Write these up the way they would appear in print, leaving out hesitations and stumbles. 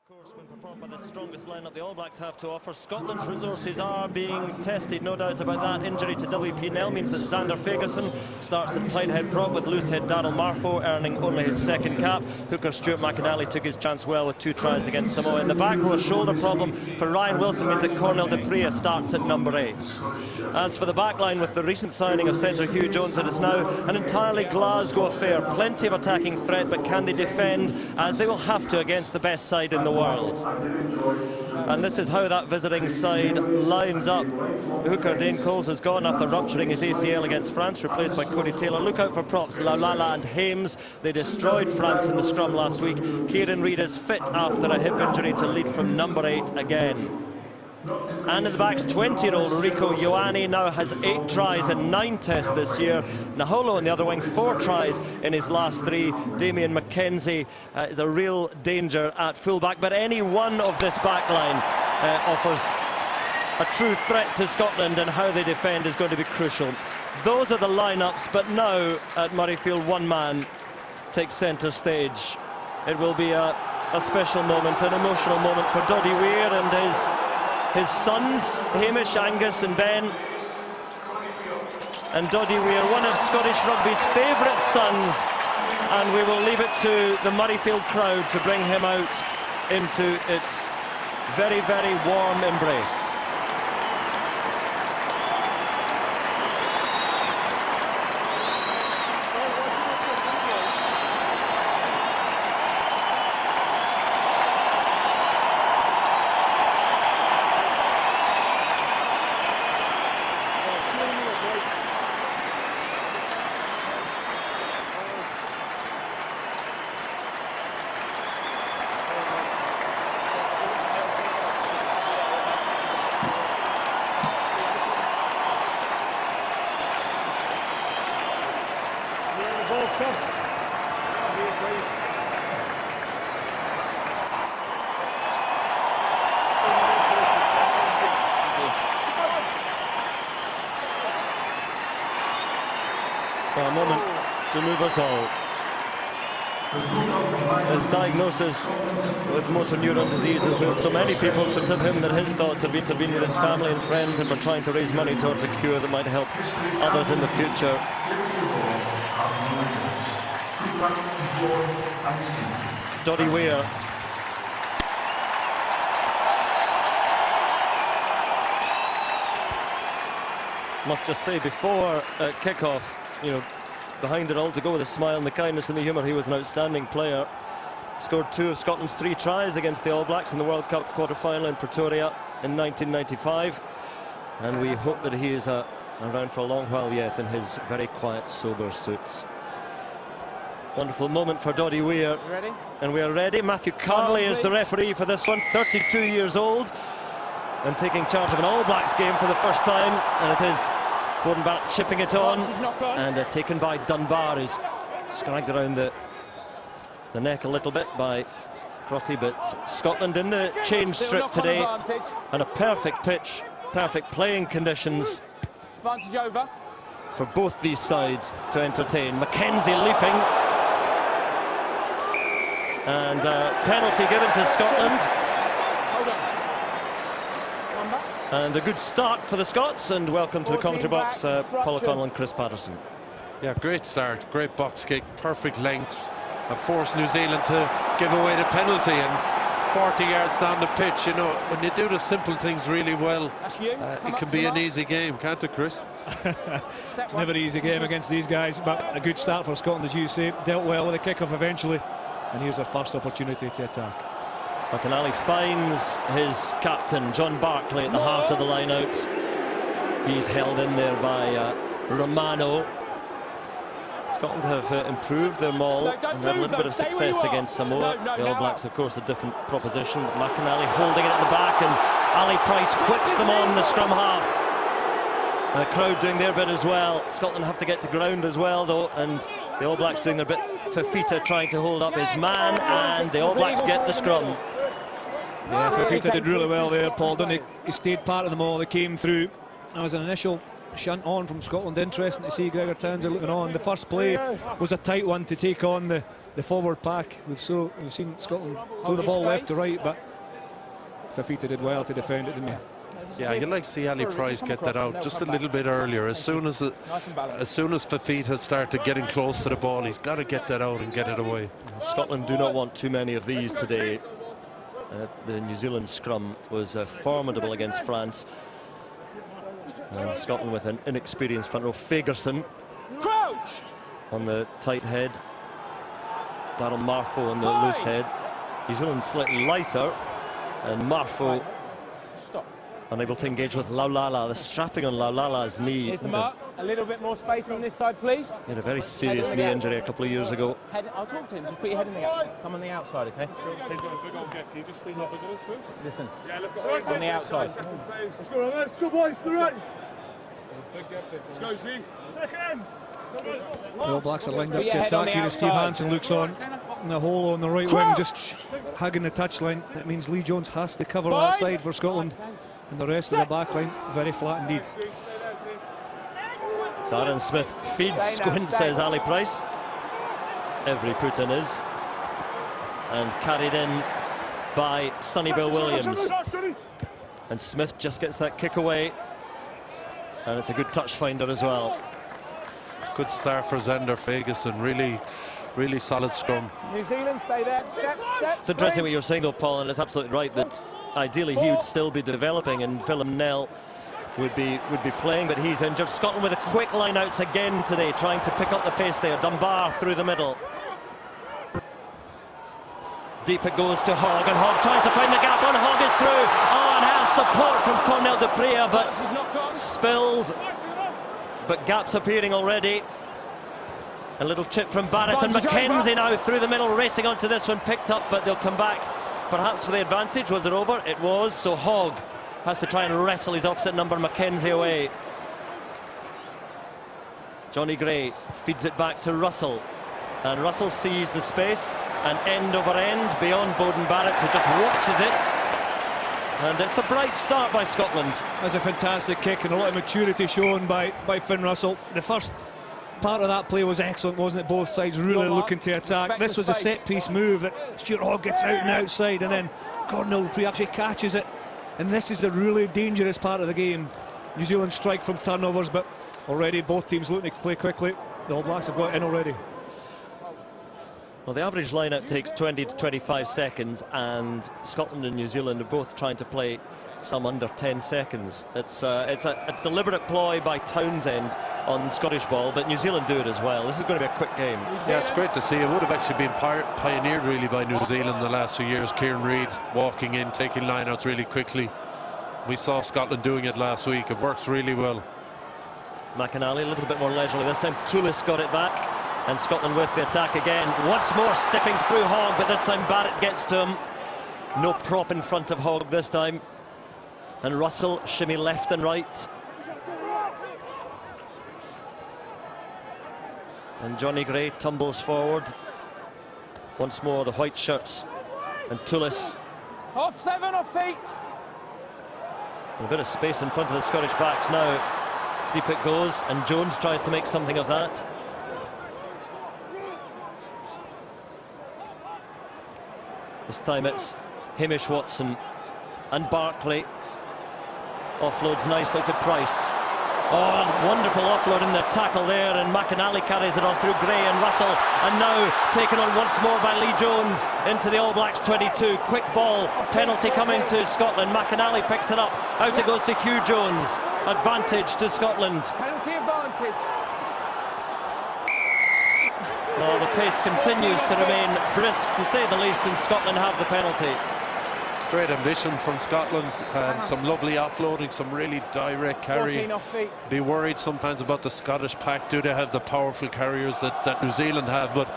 Of course, when performed by the strongest lineup the All Blacks have to offer, Scotland's resources are being tested, no doubt about that. Injury to WP Nel means that Xander Fagerson starts at tight head prop with loose head Daryl Marfo earning only his second cap. Hooker Stuart McInally took his chance well with 2 tries against Samoa. In the back row, a shoulder problem for Ryan Wilson means that Cornel de Pria starts at number 8. As for the back line, with the recent signing of centre Hugh Jones, it is now an entirely Glasgow affair. Plenty of attacking threat, but can they defend, as they will have to against the best side in the world? And this is how that visiting side lines up. Hooker Dane Coles has gone after rupturing his ACL against France, replaced by Cody Taylor. Look out for props, Lalala and Hames. They destroyed France in the scrum last week. Kieran Reid is fit after a hip injury to lead from number 8 again. And in the backs, 20-year-old Rico Ioane now has 8 tries in 9 tests this year. Naholo on the other wing, 4 tries in his last 3. Damien McKenzie is a real danger at fullback, but any one of this back line offers a true threat to Scotland, and how they defend is going to be crucial. Those are the lineups, but now at Murrayfield, one man takes centre stage. It will be a special moment, an emotional moment for Doddie Weir and his sons, Hamish, Angus and Ben. And Doddie Weir, one of Scottish rugby's favourite sons, and we will leave it to the Murrayfield crowd to bring him out into its very, very warm embrace. A moment to move us all. His diagnosis with motor neuron disease has moved so many people, so to him that his thoughts have been to be with his family and friends, and for trying to raise money towards a cure that might help others in the future. Doddie Weir. Must just say, before kick-off, you know, behind it all, to go with a smile and the kindness and the humour, he was an outstanding player. Scored 2 of Scotland's 3 tries against the All Blacks in the World Cup quarter-final in Pretoria in 1995. And we hope that he is around for a long while yet in his very quiet, sober suits. Wonderful moment for Doddie Weir. Ready? And we are ready. Matthew Carley is the referee for this one, 32 years old, and taking charge of an All Blacks game for the first time. And it is Bowden Barrett chipping it on, and taken by Dunbar, who's scragged around the neck a little bit by Crotty. But Scotland in the change strip today, and a perfect pitch, perfect playing conditions over for both these sides to entertain. McKenzie leaping, and penalty given to Scotland. And a good start for the Scots, and welcome to the commentary box, Paul O'Connell and Chris Patterson. Yeah, great start, great box kick, perfect length, and forced New Zealand to give away the penalty. And 40 yards down the pitch, you know, when you do the simple things really well, it can be an easy game, can't it, Chris? It's never an easy game against these guys, but a good start for Scotland, as you say. Dealt well with the kick-off eventually, and here's their first opportunity to attack. McInally finds his captain, John Barclay, at the heart of the line-out. He's held in there by Romano. Scotland have improved their maul and had a little bit of success against Samoa. The All Blacks, of course, a different proposition. McInally holding it at the back, and Ali Price whips them on the scrum half. And the crowd doing their bit as well. Scotland have to get to ground as well, though, and the All Blacks doing their bit. Fifita trying to hold up his man, and the All Blacks get the scrum. Yeah, Fifita did really well there, Paul, didn't he? He stayed part of them all. They came through. That was an initial shunt on from Scotland. Interesting to see Gregor Townsend looking on. The first play was a tight one to take on the forward pack. We've seen Scotland throw the ball left to right, but Fafita did well to defend it, didn't he? Yeah, you'd like to see Ali Price get that out just a little bit earlier. As soon as Fafita started getting close to the ball, he's got to get that out and get it away. Scotland do not want too many of these today. The New Zealand scrum was formidable against France. And Scotland with an inexperienced front row. Fagerson on the tight head. Darryl Marfo on the loose head. New Zealand slightly lighter. And Marfo unable to engage with Laulala. The strapping on Laulala's knee. Here's the mark. A little bit more space on this side, please. He had a very serious knee injury a couple of years ago. I'll talk to him. Just put your head in the gap. Come on the outside, okay? He's got a big old gap. Can you just see how big it is first? Listen. Yeah, look on the outside. Let's go, let's go, boys, to the right. Let's go, Z. Second. The All Blacks are lined up to attack here as Steve Hansen looks on in the hole on the right wing, just hugging the touchline. That means Lee Jones has to cover that side for Scotland, and the rest of the back line very flat indeed. So Aaron Smith feeds Squint, says Ali Price. Every put in is. And carried in by Sonny Bill Williams. And Smith just gets that kick away. And it's a good touch finder as well. Good start for Zander Fagerson. Really solid scrum. New Zealand, stay there. Step. It's interesting what you're saying though, Paul, and it's absolutely right that ideally he would still be developing and Willem Nel would be playing, but he's injured. Scotland with a quick line outs again today, trying to pick up the pace there. Dunbar through the middle. Deep it goes to Hogg, and Hogg tries to find the gap. One Hogg is through. Oh, and has support from Cornel de Prea, but spilled. But gaps appearing already. A little chip from Barrett, and Mackenzie now through the middle, racing onto this one, picked up, but they'll come back perhaps for the advantage. Was it over? It was. So Hogg has to try and wrestle his opposite number, Mackenzie, away. Johnny Gray feeds it back to Russell, and Russell sees the space, and end over end beyond Beauden Barrett, who just watches it. And it's a bright start by Scotland. That's a fantastic kick and a lot of maturity shown by Finn Russell. The first part of that play was excellent, wasn't it? Both sides really looking to attack. This was a set-piece move that Stuart Hogg gets out and outside, and then Cornel Dupree actually catches it. And this is the really dangerous part of the game. New Zealand strike from turnovers, but already both teams looking to play quickly. The All Blacks have got in already. Well, the average lineup takes 20 to 25 seconds, and Scotland and New Zealand are both trying to play some under 10 seconds. It's a deliberate ploy by Townsend on Scottish ball, but New Zealand do it as well. This is going to be a quick game. Yeah, it's great to see. It would have actually been pioneered really by New Zealand the last few years. Kieran Reid walking in, taking lineouts really quickly. We saw Scotland doing it last week. It works really well. McInally a little bit more leisurely this time. Toulis got it back, and Scotland with the attack again. Once more stepping through Hogg, but this time Barrett gets to him. No prop in front of Hogg this time. And Russell shimmy left and right. And Johnny Gray tumbles forward. Once more the white shirts. And Toulis. Off 7, off feet. And a bit of space in front of the Scottish backs now. Deep it goes, and Jones tries to make something of that. This time it's Hamish Watson and Barclay. Offloads nicely to Price. Oh, wonderful offload in the tackle there, and McInally carries it on through Gray and Russell, and now taken on once more by Lee Jones into the All Blacks 22. Quick ball, penalty coming to Scotland. McInally picks it up, out it goes to Hugh Jones. Advantage to Scotland. Penalty advantage. Well, the pace continues to remain brisk, to say the least, and Scotland have the penalty. Great ambition from Scotland. Some lovely offloading, some really direct carrying. Be worried sometimes about the Scottish pack. Do they have the powerful carriers that New Zealand have? But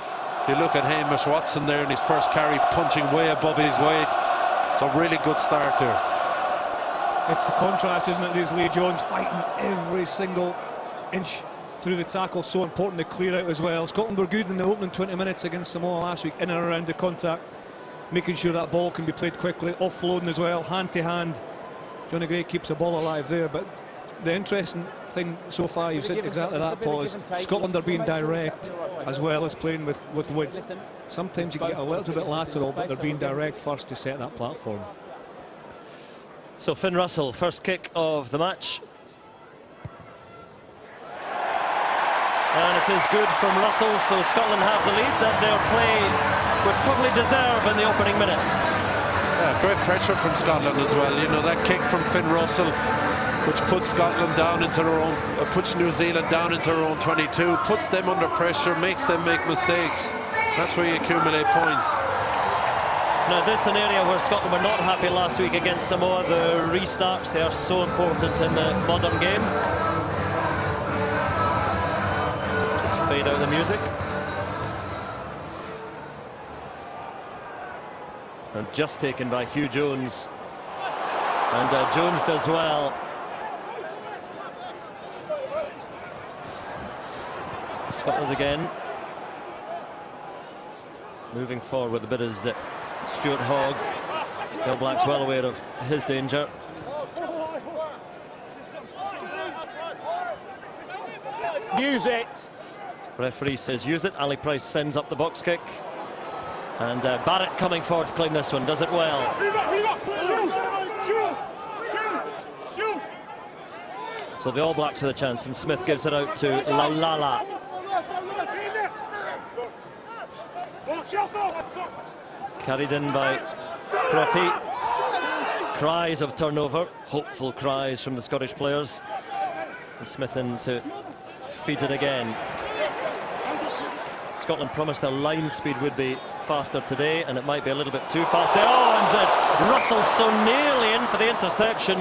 if you look at Hamish Watson there in his first carry, punching way above his weight. It's a really good start here. It's the contrast, isn't it? There's Lee Jones fighting every single inch through the tackle. So important to clear out as well. Scotland were good in the opening 20 minutes against Samoa last week, in and around the contact, making sure that ball can be played quickly, offloading as well, hand to hand. Johnny Gray keeps the ball alive there, but the interesting thing thing so far. You've said exactly that, Paul. Is Scotland are being direct as well as playing with width. Sometimes you can get a little bit lateral, but they're being direct first to set that platform. So Finn Russell, first kick of the match. And it is good from Russell, so Scotland have the lead that their play would probably deserve in the opening minutes. Yeah, great pressure from Scotland as well. You know, that kick from Finn Russell, which puts Scotland down into their own, puts New Zealand down into their own 22, puts them under pressure, makes them make mistakes. That's where you accumulate points. Now this is an area where Scotland were not happy last week against Samoa. The restarts, they are so important in the modern game. Just fade out the music. And just taken by Hugh Jones. And Jones does well. Scotland again. Moving forward with a bit of zip. Stuart Hogg, the All Blacks well aware of his danger. Use it. Referee says use it. Ali Price sends up the box kick. And Barrett coming forward to claim this one, does it well. So the All Blacks with a chance, and Smith gives it out to Laulala. Carried in by Crotty. Cries of turnover, hopeful cries from the Scottish players. And Smith in to feed it again. Scotland promised their line speed would be faster today, and it might be a little bit too fast there. Oh, and Russell so nearly in for the interception.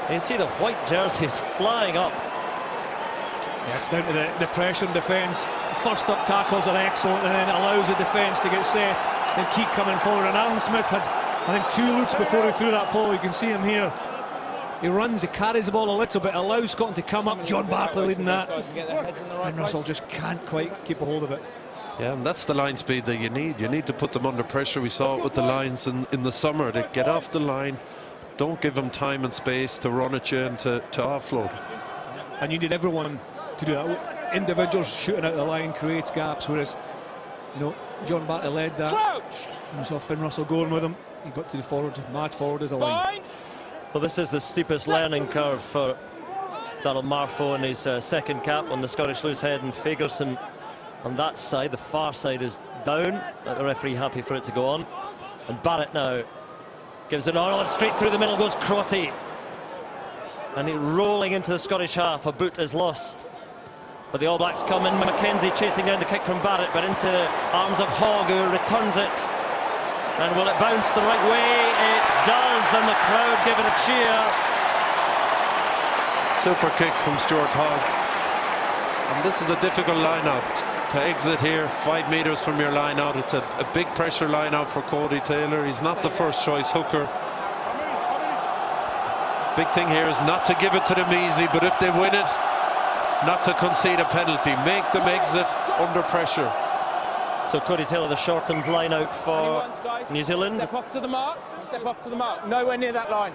And you see the white jerseys flying up. Yeah, it's down to the pressure and defence. First up tackles are excellent, and then allows the defence to get set and keep coming forward. And Aaron Smith had, I think, 2 looks before he threw that ball. You can see him here. He runs, he carries the ball a little bit, allows Scotland to come up. John Barclay leading that. And Russell just can't quite keep a hold of it. Yeah, and that's the line speed that you need. You need to put them under pressure. We saw it with the Lions in the summer. They get off the line, don't give them time and space to run at you and to offload. And you need everyone to do that. Individuals shooting out the line creates gaps, whereas, you know, John Barclay led that. Crouch. You saw Finn Russell going with him. He got to the forward, mad forward as a line. Well, this is the steepest learning curve for Darryl Marfo in his second cap on the Scottish loose head, and Fagerson on that side. The far side is down. The referee happy for it to go on. And Barrett now gives it on. Straight through the middle goes Crotty. And he rolling into the Scottish half. A boot is lost. But the All Blacks come in. Mackenzie chasing down the kick from Barrett, but into the arms of Hogg, who returns it. And will it bounce the right way? It does, and the crowd give it a cheer. Super kick from Stuart Hogg. And this is a difficult line out. To exit here, 5 metres from your line out. It's a big pressure line out for Cody Taylor. He's not the first choice hooker. Big thing here is not to give it to them easy, but if they win it, not to concede a penalty. Make them exit under pressure. So Cody Taylor, the shortened line out for New Zealand. Step off to the mark. Step off to the mark. Nowhere near that line.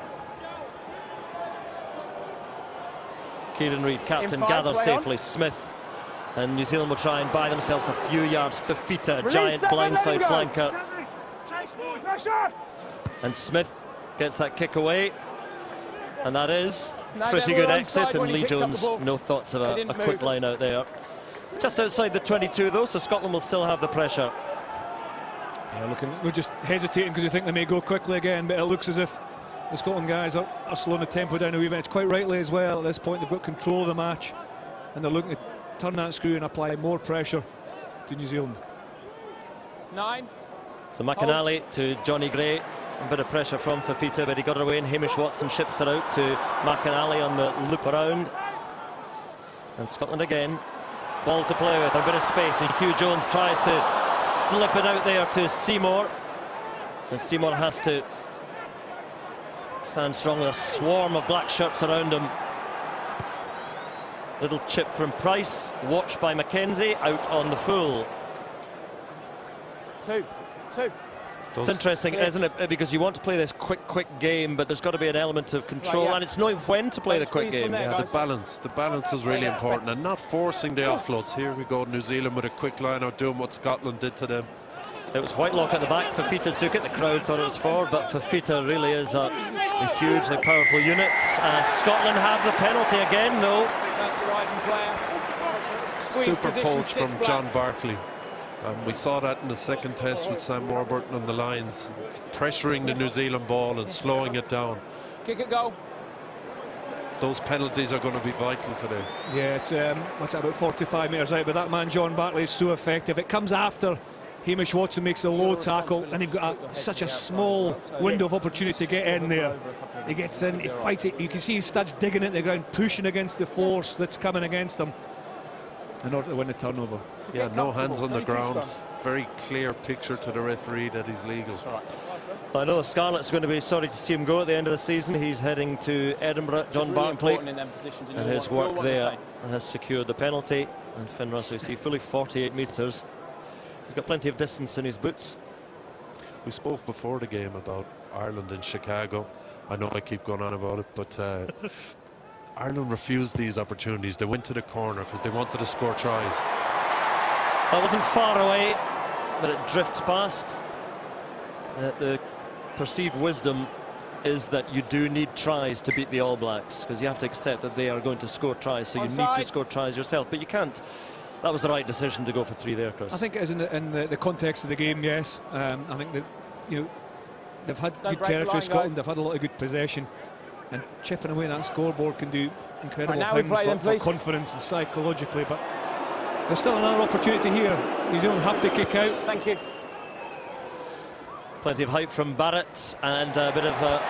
Kieran Reid, captain, gathers safely. Smith, and New Zealand will try and buy themselves a few yards. Fafita, giant blindside flanker. And Smith gets that kick away. And that is pretty good exit, and Lee Jones, no thoughts of a quick line out there. Just outside the 22 though, so Scotland will still have the pressure. Yeah, we're just hesitating because we think they may go quickly again, but it looks as if the Scotland guys are slowing the tempo down a wee bit. Quite rightly as well. At this point they've got control of the match, and they're looking to turn that screw and apply more pressure to New Zealand. 9. So McInally to Johnny Gray. A bit of pressure from Fafita, but he got it away, and Hamish Watson ships it out to McInally on the loop around. And Scotland again. Ball to play with, a bit of space, and Hugh Jones tries to slip it out there to Seymour. And Seymour has to stand strong with a swarm of black shirts around him. Little chip from Price, watched by Mackenzie, out on the full. 2. It's interesting, isn't it? Because you want to play this quick game, but there's got to be an element of control, Right, yeah. and it's knowing when to play the quick game. Yeah, the balance is really important, and not forcing the offloads. Here we go, New Zealand with a quick line out, doing what Scotland did to them. It was Whitelock at the back. Fafita took it. The crowd thought it was forward, but Fafita really is a hugely powerful unit. Scotland have the penalty again, though. That's the rising player. Squeeze Super position, poach from 6 black. John Barkley. We saw that in the second test with Sam Warburton on the lines, pressuring the New Zealand ball and slowing it down. Kick it, goal. Those penalties are going to be vital today. Yeah, it's what's that, about 45 metres out, but that man John Bartley is so effective. It comes after Hamish Watson makes a low tackle, and they've got such a small window of opportunity to get in there. He gets in, he fights it. You can see his studs digging into the ground, pushing against the force that's coming against him in order to win the turnover. Yeah, no hands on the ground. Very clear picture to the referee that he's legal. I know Scarlett's going to be sorry to see him go at the end of the season. He's heading to Edinburgh. John Barkley and his work there has secured the penalty. And Finn Russell, you see, fully 48 metres. He's got plenty of distance in his boots. We spoke before the game about Ireland in Chicago. I know I keep going on about it, but Ireland refused these opportunities. They went to the corner because they wanted to score tries. That wasn't far away, but it drifts past. The perceived wisdom is that you do need tries to beat the All Blacks, because you have to accept that they are going to score tries, so you need to score tries yourself, but you can't. That was the right decision to go for 3 there, Chris. I think it is in the context of the game, yes. I think that, you know, they've had good territory, Scotland. They've had a lot of good possession, and chipping away that scoreboard can do incredible things for confidence and psychologically. But there's still another opportunity here. New Zealand have to kick out. Thank you. Plenty of hype from Barrett, and a bit of a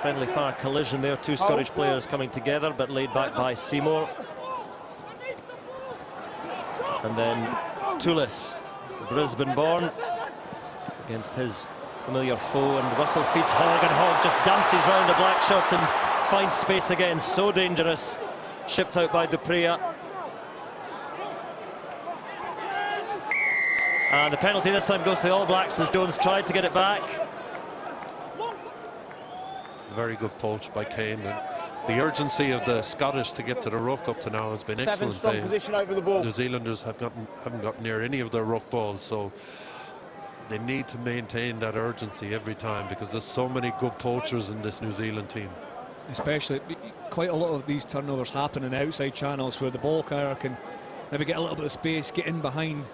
friendly fire collision there. 2 Scottish players coming together, but laid back by Seymour. And then Toulis, Brisbane-born, against his familiar foe, and Russell feeds Hogg, and Hogg just dances round a black shirt and finds space again. So dangerous. Shipped out by Dupria. And the penalty this time goes to the All Blacks as Jones tried to get it back. Very good poach by Kane. And the urgency of the Scottish to get to the ruck up to now has been excellent. Strong position over the ball. New Zealanders haven't got near any of their ruck balls, so they need to maintain that urgency every time, because there's so many good poachers in this New Zealand team. Especially, quite a lot of these turnovers happen in outside channels where the ball carrier can maybe get a little bit of space, get in behind.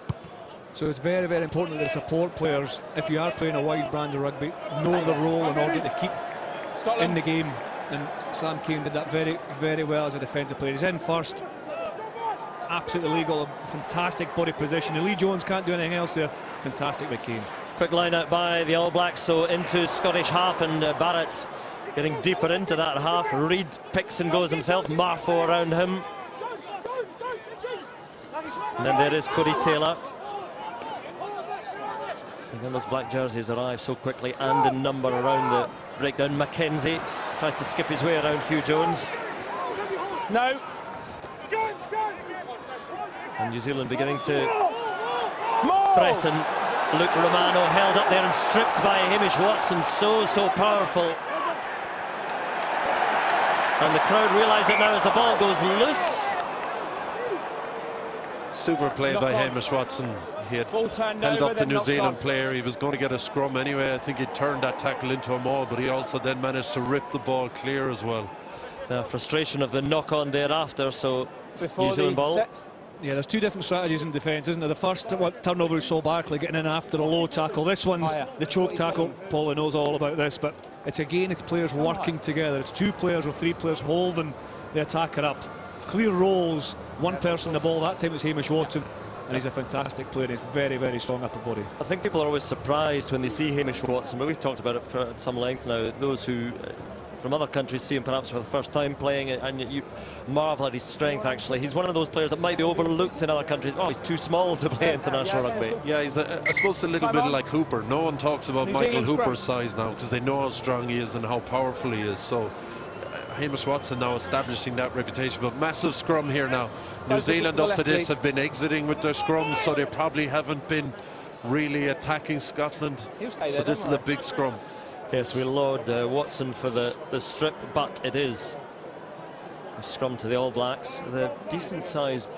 So it's very, very important that the support players, if you are playing a wide brand of rugby, know the role in order to keep in the game. And Sam Cane did that very, very well as a defensive player. He's in first, absolutely legal, fantastic body position. And Lee Jones can't do anything else there. Fantastic by Cane. Quick line out by the All Blacks, so into Scottish half, and Barrett getting deeper into that half. Reid picks and goes himself, Marfo around him. And then there is Cody Taylor. And then those black jerseys arrive so quickly and in number around the breakdown. Mackenzie tries to skip his way around Hugh Jones. No. And New Zealand beginning to threaten. Luke Romano held up there and stripped by Hamish Watson. So powerful. And the crowd realise it now as the ball goes loose. Super play by Hamish Watson. He had held up the New Zealand player. He was going to get a scrum anyway. I think he turned that tackle into a maul, but he also then managed to rip the ball clear as well. The frustration of the knock-on thereafter, so New Zealand ball. Yeah, there's 2 different strategies in defence, isn't there? The first turnover we saw Barkley getting in after a low tackle. This one's the choke tackle. Paula knows all about this, but it's players working together. It's 2 players or 3 players holding the attacker up. Clear roles, 1 person the ball. That time it's Hamish Watson, and he's a fantastic player. He's very, very strong upper body. I think people are always surprised when they see Hamish Watson, but we've talked about it for at some length now. Those who from other countries see him perhaps for the first time playing, and you marvel at his strength. Actually, he's one of those players that might be overlooked in other countries. Oh, he's too small to play international rugby. Yeah, he's I suppose a little bit like Hooper. No one talks about Michael Hooper's size now because they know how strong he is and how powerful he is. So Hamish Watson now establishing that reputation. But massive scrum here now. New Zealand up to this have been exiting with their scrums, so they probably haven't been really attacking Scotland. So this is a big scrum. Yes, we laud Watson for the strip, but it is a scrum to the All Blacks. The decent sized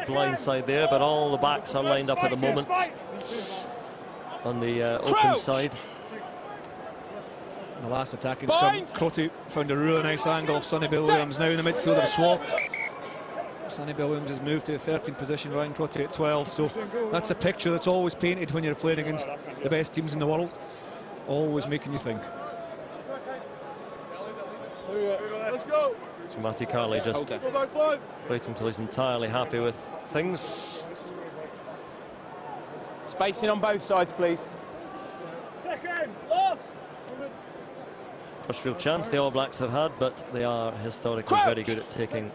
blind side there, but all the backs are lined up at the moment on the open side. The last attacking scrum, Crotty found a really nice angle of Sonny Bill Williams. Now in the midfield have swapped. Sonny Bill Williams has moved to the 13th position, Ryan Crotty at 12. So that's a picture that's always painted when you're playing against the best teams in the world. Always making you think. Let's go. So Matthew Carley just waiting until he's entirely happy with things. Spacing on both sides, please. Second, last. First real chance the All Blacks have had, but they are historically very good at taking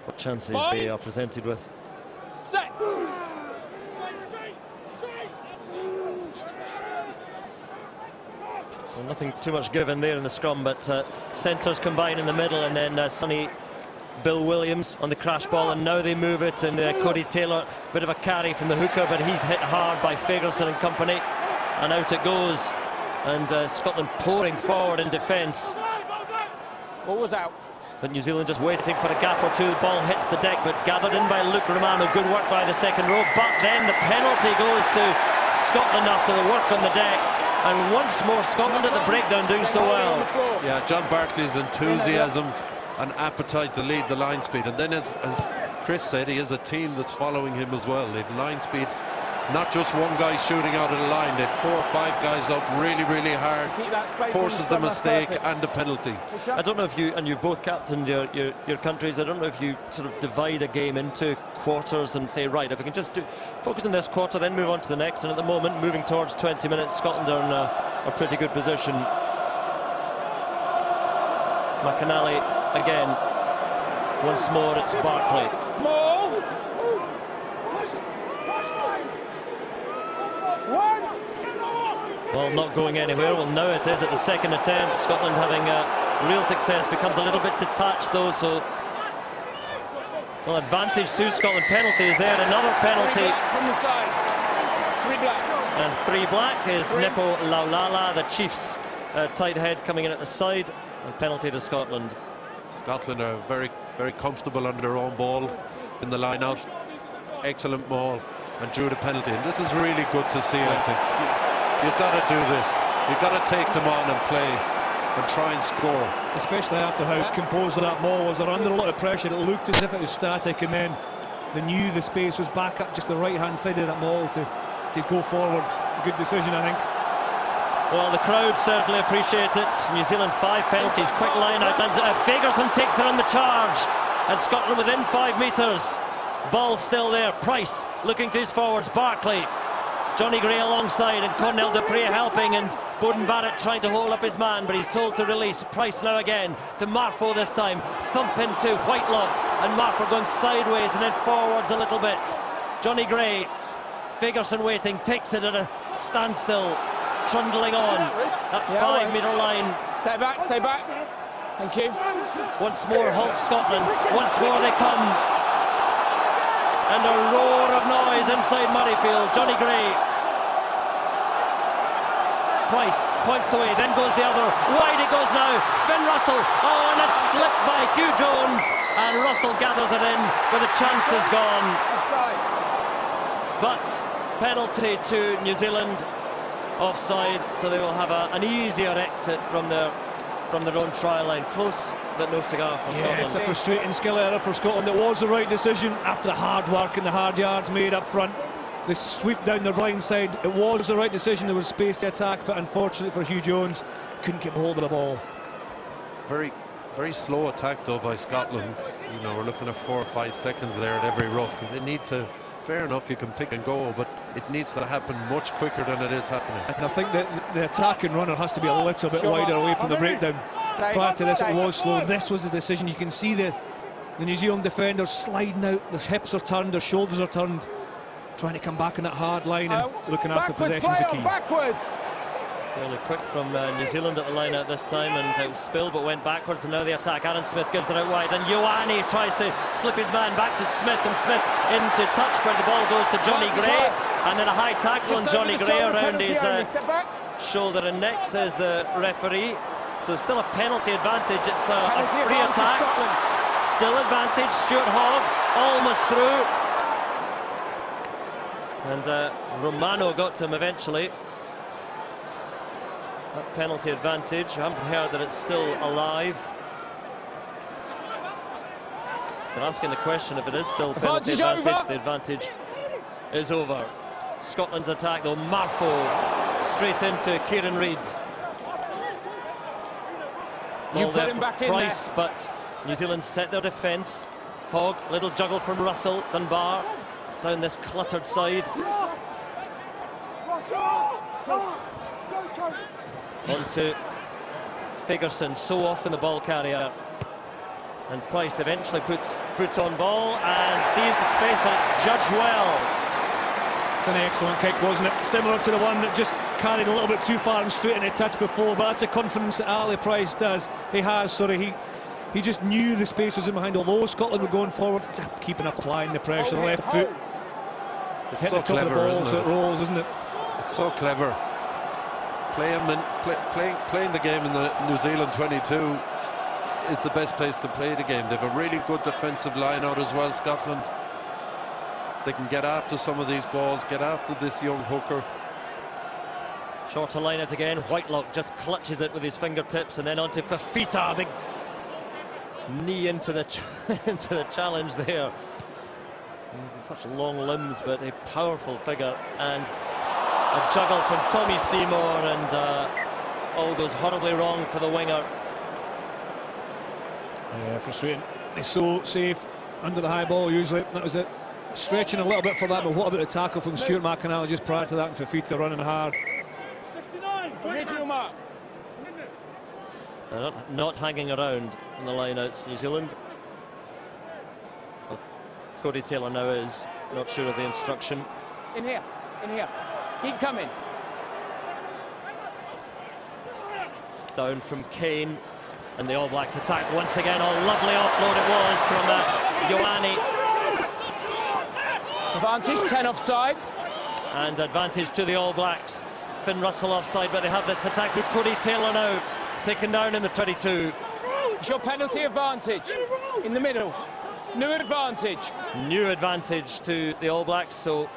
what chances they are presented with. Set. Well, nothing too much given there in the scrum, but centres combine in the middle, and then Sonny Bill Williams on the crash ball, and now they move it, and Cody Taylor, bit of a carry from the hooker, but he's hit hard by Fagerson and company, and out it goes. And Scotland pouring forward in defence. Ball was out. But New Zealand just waiting for a gap or two. The ball hits the deck, but gathered in by Luke Romano. Good work by the second row. But then the penalty goes to Scotland after the work on the deck. And once more, Scotland at the breakdown doing so well. Yeah, John Barclay's enthusiasm and appetite to lead the line speed. And then, as Chris said, he has a team that's following him as well. They've line speed. Not just one guy shooting out of the line, they've 4 or 5 guys up really, really hard, forces the mistake and the penalty. I don't know if you, and you both captained your countries, I don't know if you sort of divide a game into quarters and say, right, if we can just focus on this quarter, then move on to the next, and at the moment, moving towards 20 minutes, Scotland are in a pretty good position. McAnally again, once more it's Barclay. Well, not going anywhere. Well, now it is at the second attempt. Scotland having real success, becomes a little bit detached though, so well, advantage to Scotland. Penalty is there, another penalty From the side. 3 black. and 3 black is Nepo Laulala, the Chiefs tight head, coming in at the side, and penalty to Scotland. Scotland are very, very comfortable under their own ball in the line out. Excellent ball and drew the penalty, and this is really good to see. I think you've got to do this. You've got to take them on and play and try and score. Especially after how composed that ball was. They're under a lot of pressure. It looked as if it was static, and then they knew the space was back up just the right-hand side of that ball to go forward. A good decision, I think. Well, the crowd certainly appreciate it. New Zealand 5 penalties, quick line out, and Fagerson takes it on the charge, and Scotland within 5 metres. Ball still there. Price looking to his forwards. Barclay, Johnny Gray alongside, and Cornell Dupree helping, and Bowden Barrett trying to hold up his man, but he's told to release. Price now again to Marfo this time. Thump into Whitelock, and Marfo going sideways and then forwards a little bit. Johnny Gray, Fagerson waiting, takes it at a standstill, trundling on that 5-metre line. Stay back, stay back. Thank you. Once more halts Scotland. Once more they come. And a roar of noise inside Murrayfield. Johnny Gray. Price points the way, then goes the other. Wide it goes now. Finn Russell. Oh, and it's slipped by Hugh Jones. And Russell gathers it in, but the chance is gone. But penalty to New Zealand. Offside, so they will have an easier exit from their own try line. Close, but no cigar for Scotland. It's a frustrating skill error for Scotland. It was the right decision after the hard work and the hard yards made up front. They sweep down their blind side. It was the right decision. There was space to attack, but unfortunately for Hugh Jones, couldn't get hold of the ball. Very, very slow attack though by Scotland. You know, we're looking at 4 or 5 seconds there at every ruck. They need to. Fair enough, you can pick and go, but it needs to happen much quicker than it is happening. And I think that the attacking runner has to be a little bit wider away from the breakdown. Prior to this, it was slow. This was the decision. You can see the New Zealand defenders sliding out. Their hips are turned, their shoulders are turned, trying to come back in that hard line and looking after possession is the key. Backwards. Really quick from New Zealand at the line out this time, and it was spilled but went backwards, and now the attack. Aaron Smith gives it out wide, and Ioane tries to slip his man back to Smith, and Smith into touch, but the ball goes to Johnny Gray. And then a high tackle on Just over Johnny the Gray shoulder, around penalty his only. Step back. shoulder and neck, says the referee. So still a penalty advantage. It's a Penalty free advantage attack. Scotland. Still advantage. Stuart Hogg almost through. And Romano got to him eventually. That penalty advantage. I haven't heard that it's still alive. They're asking the question if it is still penalty advantage. Over. The advantage is over. Scotland's attack though. Marfo straight into Kieran Reid. You Ball put there him for back in Price, there. but New Zealand set their defence. Hogg, little juggle from Russell, Dunbar, down this cluttered side. On to Ferguson, so often the ball carrier. And Price eventually puts on ball and sees the space, and it's judged well. It's an excellent kick, wasn't it? Similar to the one that just carried a little bit too far and straight in a touch before, but that's a confidence that Ali Price does. He just knew the space was in behind, although Scotland were going forward, keeping applying the pressure, the left foot. It's Hit so the top clever, of the ball, isn't so it rolls, isn't it? It's so clever. Playing the game in the New Zealand 22 is the best place to play the game. They've a really good defensive line out as well, Scotland. They can get after some of these balls, get after this young hooker. Short to line it again. Whitelock just clutches it with his fingertips, and then onto Fafita. Big knee into the into the challenge there. He's got such long limbs, but a powerful figure. And a juggle from Tommy Seymour, and all goes horribly wrong for the winger. Yeah, frustrating. He's so safe under the high ball usually. That was it. Stretching a little bit for that, but what about the tackle from Stuart McInally just prior to that, and Fafita running hard. 69. Original mark. They're not hanging around in the lineouts, New Zealand. Well, Cody Taylor now is not sure of the instruction. In here. In here. Keep coming. Down from Kane, and the All Blacks attack once again. Oh, lovely offload it was from Ioane. Advantage, 10 offside. And advantage to the All Blacks. Finn Russell offside, but they have this attack with Cody Taylor now taken down in the 22. It's your penalty advantage. In the middle. New advantage. New advantage to the All Blacks, so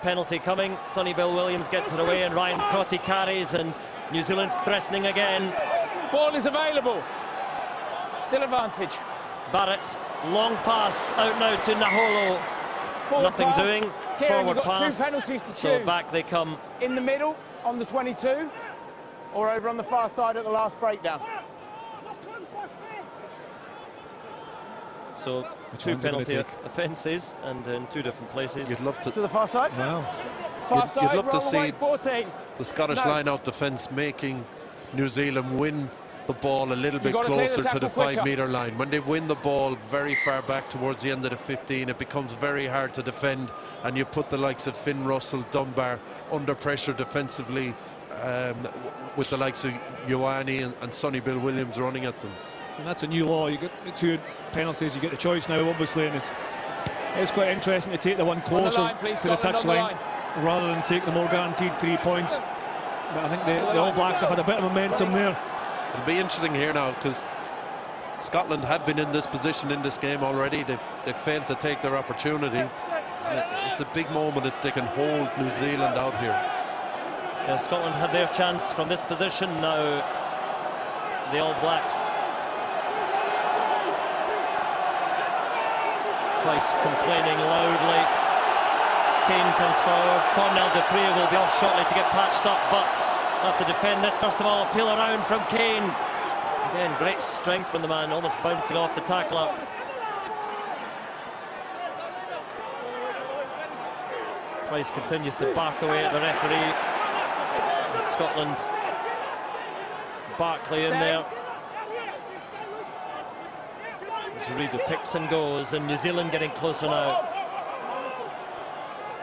penalty coming. Sonny Bill Williams gets it away, and Ryan Crotty carries, and New Zealand threatening again. Ball is available. Still advantage. Barrett, long pass out now to Naholo. Forward Nothing pass. doing. Kieran, Forward you've got pass. two penalties to So choose. back they come. In the middle on the 22, or over on the far side at the last breakdown. So Which two ones are gonna penalty take? offences, and in two different places. You'd love To to the far side. Wow. Far You'd side, love to roll away, see 14. the Scottish No. line-out defence making New Zealand win the ball a little bit gotta clear the closer to the tackle quicker. 5-metre line. When they win the ball very far back towards the end of the 15, it becomes very hard to defend, and you put the likes of Finn Russell, Dunbar under pressure defensively, with the likes of Ioane and Sonny Bill Williams running at them. And that's a new law. You get two penalties, you get the choice now, obviously, and it's quite interesting to take the one closer line, please, to the Scotland, on the touchline rather than take the more guaranteed 3 points. But I think the All Blacks have had a bit of momentum there. It'll be interesting here now, because Scotland have been in this position in this game already. They've failed to take their opportunity. It's a big moment if they can hold New Zealand out here. Yeah, Scotland had their chance from this position. Now the All Blacks. Price complaining loudly. Kane comes forward. Cornell Dupree will be off shortly to get patched up, but have to defend this. First of all, a peel around from Kane. Again, great strength from the man, almost bouncing off the tackler. Price continues to back away at the referee. Scotland, Barkley in there. Reid picks and goes, and New Zealand getting closer now.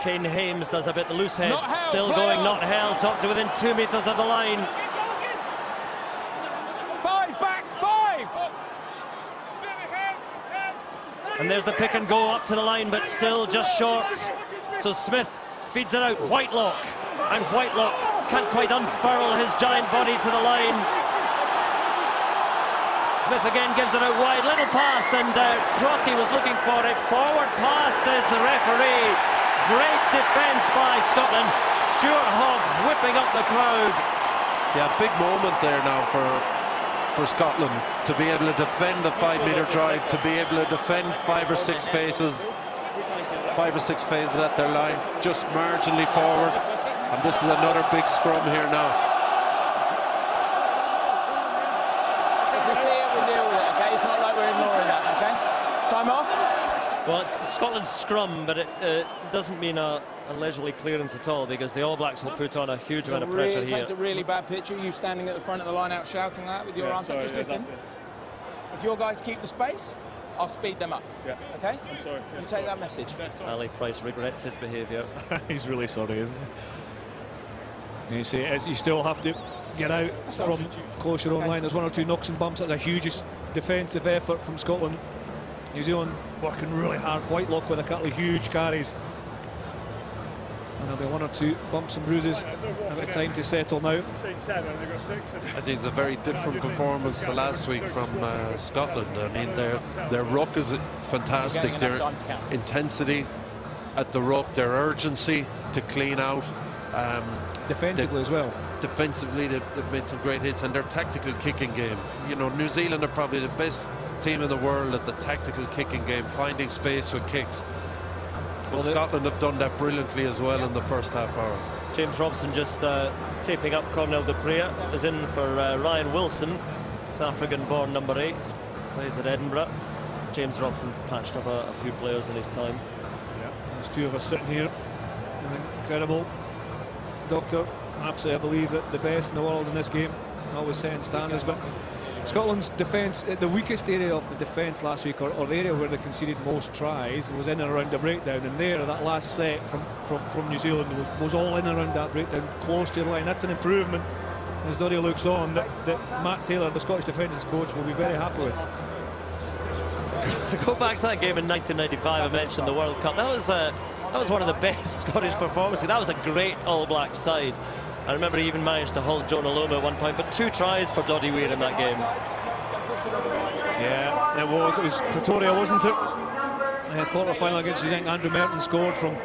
Kane Hames does a bit the loose head, still going, not held, it's up to within 2 metres of the line. 5 back, 5. And there's the pick and go up to the line, but still just short. So Smith feeds it out. Whitelock, and Whitelock can't quite unfurl his giant body to the line. Smith again gives it out wide, little pass, and Crotty was looking for it. Forward pass, says the referee. Great defence by Scotland. Stuart Hogg whipping up the crowd. Yeah, big moment there now for Scotland to be able to defend the 5-metre drive, to be able to defend 5 or 6 phases at their line, just marginally forward. And this is another big scrum here now. If we see it, we'll deal with it, okay? It's not like we're ignoring that, okay? Time off. Well, it's Scotland's scrum, but it doesn't mean a leisurely clearance at all, because the All Blacks will put on a huge amount of pressure here. It's a really bad picture, you standing at the front of the line out shouting that with your arms up. Just listen. If your guys keep the space, I'll speed them up. Yeah. Okay? I'm sorry. You take that message. Ali Price regrets his behaviour. He's really sorry, isn't he? You see, you still have to get out from close your own line. There's 1 or 2 knocks and bumps. That's a huge defensive effort from Scotland. New Zealand working really hard. Whitelock with a couple of huge carries. And there'll be 1 or 2 bumps and bruises. A bit of time to settle now. 7, they got 6. I think it's a very different performance to last week from Scotland. I mean, their ruck is fantastic. Their intensity at the ruck, their urgency to clean out. Defensively as well. Defensively, they've made some great hits, and their tactical kicking game. You know, New Zealand are probably the best team in the world at the tactical kicking game, finding space with kicks. But Scotland have done that brilliantly as well in the first half hour. James Robson just taping up. Cornel de Brea is in for Ryan Wilson, South African-born number 8, plays at Edinburgh. James Robson's patched up a few players in his time. Yeah, there's 2 of us sitting here. An incredible doctor. Absolutely, I believe that the best in the world in this game. Always setting standards, but Scotland's defence, the weakest area of the defence last week, or the area where they conceded most tries, was in and around the breakdown. And there, that last set from New Zealand was all in and around that breakdown, close to the line. That's an improvement, as Dory looks on, that Matt Taylor, the Scottish defences coach, will be very happy with. Go back to that game in 1995. I mentioned the World Cup. That was one of the best Scottish performances. That was a great All Black side. I remember he even managed to hold Jonah Loma at one point, but 2 tries for Doddy Weir in that game. Yeah, it was Pretoria, wasn't it? Quarter-final against, I think Andrew Merton scored from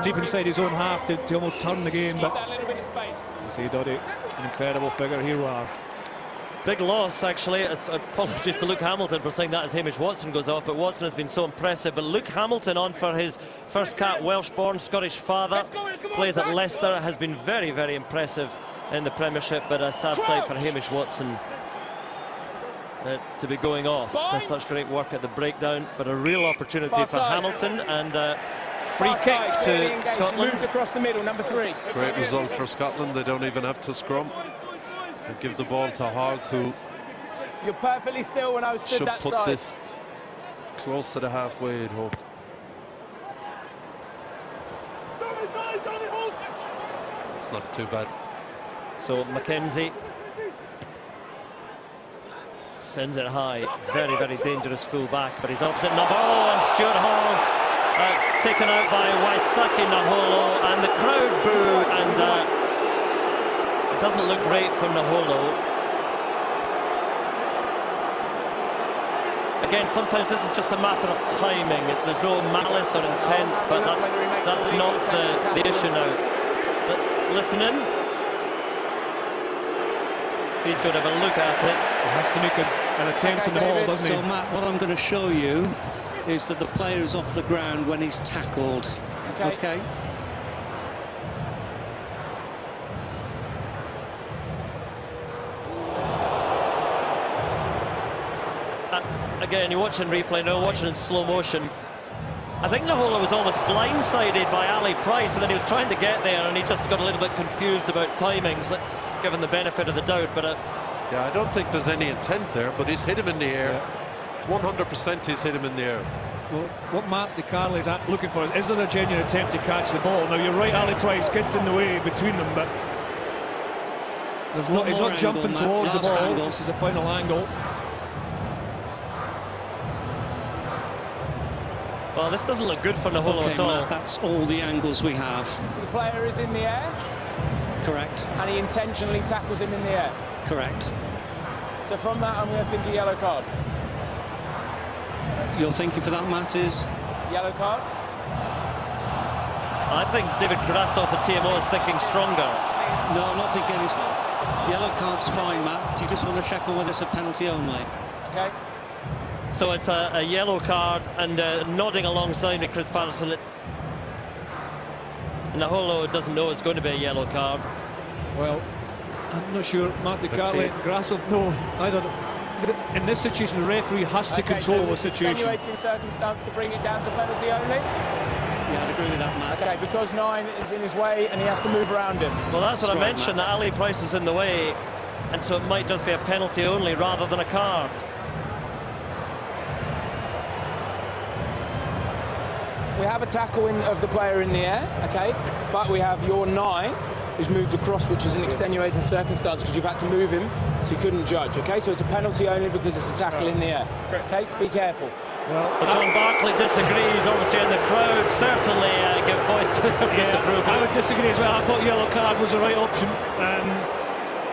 deep inside his own half to almost turn the game. But you see Doddy, an incredible figure. Here we are. Big loss, actually. Apologies to Luke Hamilton for saying that as Hamish Watson goes off, but Watson has been so impressive. But Luke Hamilton on for his first cap, Welsh-born, Scottish father, plays at Leicester, has been very, very impressive in the Premiership, but a sad sight for Hamish Watson to be going off. Does such great work at the breakdown, but a real opportunity for Hamilton, and free kick to Scotland. Moves across the middle, number 3. Great result for Scotland. They don't even have to scrum. They give the ball to Hogg, who You're perfectly still when I was stood should that put side. this close to the halfway, I'd hope. It's not too bad. So Mackenzie sends it high. Very, very dangerous full back, but he's opposite number. Oh, and Stuart Hogg taken out by Waisake Naholo, and the crowd boo, and it doesn't look great for Naholo. Again, sometimes this is just a matter of timing. There's no malice or intent, but that's not the issue now. Let's listen in. He's going to have a look at it. He has to make an attempt on the ball, doesn't he? So, Matt, what I'm going to show you is that the player is off the ground when he's tackled. Okay. Again, you're watching replay now, watching in slow motion. I think Naholo was almost blindsided by Ali Price, and then he was trying to get there, and he just got a little bit confused about timings. Let's give him the benefit of the doubt, but yeah, I don't think there's any intent there, but he's hit him in the air. 100% he's hit him in the air. Well, what Matt DeCarle is looking for is there a genuine attempt to catch the ball? Now, you're right, Ali Price gets in the way between them, but he's not jumping towards the ball. This is a final angle. Well, this doesn't look good for Naholo Okay, at all. Matt, that's all the angles we have. The player is in the air, Correct. and he intentionally tackles him in the air. Correct. So from that, I'm going to think a yellow card. You're thinking for that, Matt, is? Yellow card. I think David Grasso of the TMO is thinking stronger. No, I'm not thinking it's... Yellow card's fine, Matt. Do you just want to check on whether it's a penalty only? Okay. So it's a yellow card, and nodding alongside with Chris Patterson. Naholo doesn't know it's going to be a yellow card. Well, I'm not sure. Matthew Cartley and Grasso, no, either. In this situation, the referee has to control the situation. Extenuating circumstance to bring it down to penalty only. Yeah, I'd agree with that, Matt. Okay, because 9 is in his way and he has to move around him. Well, that's what I right, mentioned, Matt. that Ali Price is in the way, and so it might just be a penalty only rather than a card. We have a tackle of the player in the air, okay, but we have your 9 who's moved across, which is an extenuating circumstance because you've had to move him, so you couldn't judge, okay? So it's a penalty only because it's a tackle in the air, okay? Be careful. But John Barclay disagrees, obviously, and the crowd certainly give voice to their disapproval. I would disagree as well. I thought yellow card was the right option.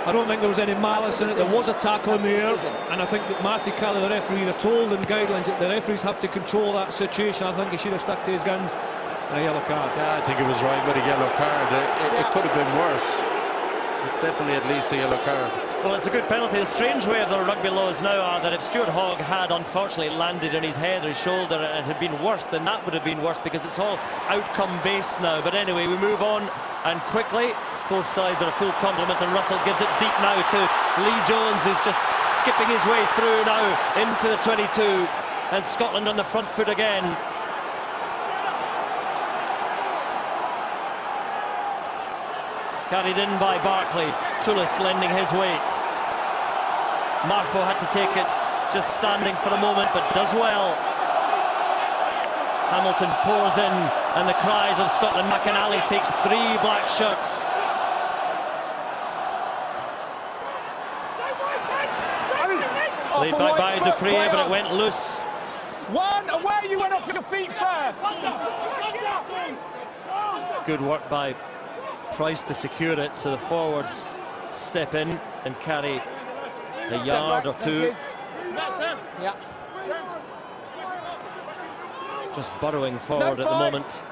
I don't think there was any malice in it. There was a tackle in the air, and I think that Matthew Cartley, the referee, they told in guidelines that the referees have to control that situation. I think he should have stuck to his guns and a yellow card. Yeah, I think it was right with a yellow card. It could have been worse. But definitely at least a yellow card. Well, it's a good penalty. The strange way of the rugby laws now are that if Stuart Hogg had unfortunately landed on his head or his shoulder and it had been worse, then that would have been worse because it's all outcome based now. But anyway, we move on, and quickly both sides are a full complement, and Russell gives it deep now to Lee Jones, who's just skipping his way through now into the 22, and Scotland on the front foot again. Carried in by Barclay. Tullis lending his weight. Marfo had to take it, just standing for a moment, but does well. Hamilton pours in, and the cries of Scotland. McInally takes 3 black shirts. Laid back by Dupree, but it went loose. One away, you went off your feet first. Good work by Price to secure it, so the forwards step in and carry a yard or two. Yeah. Just burrowing forward at the moment.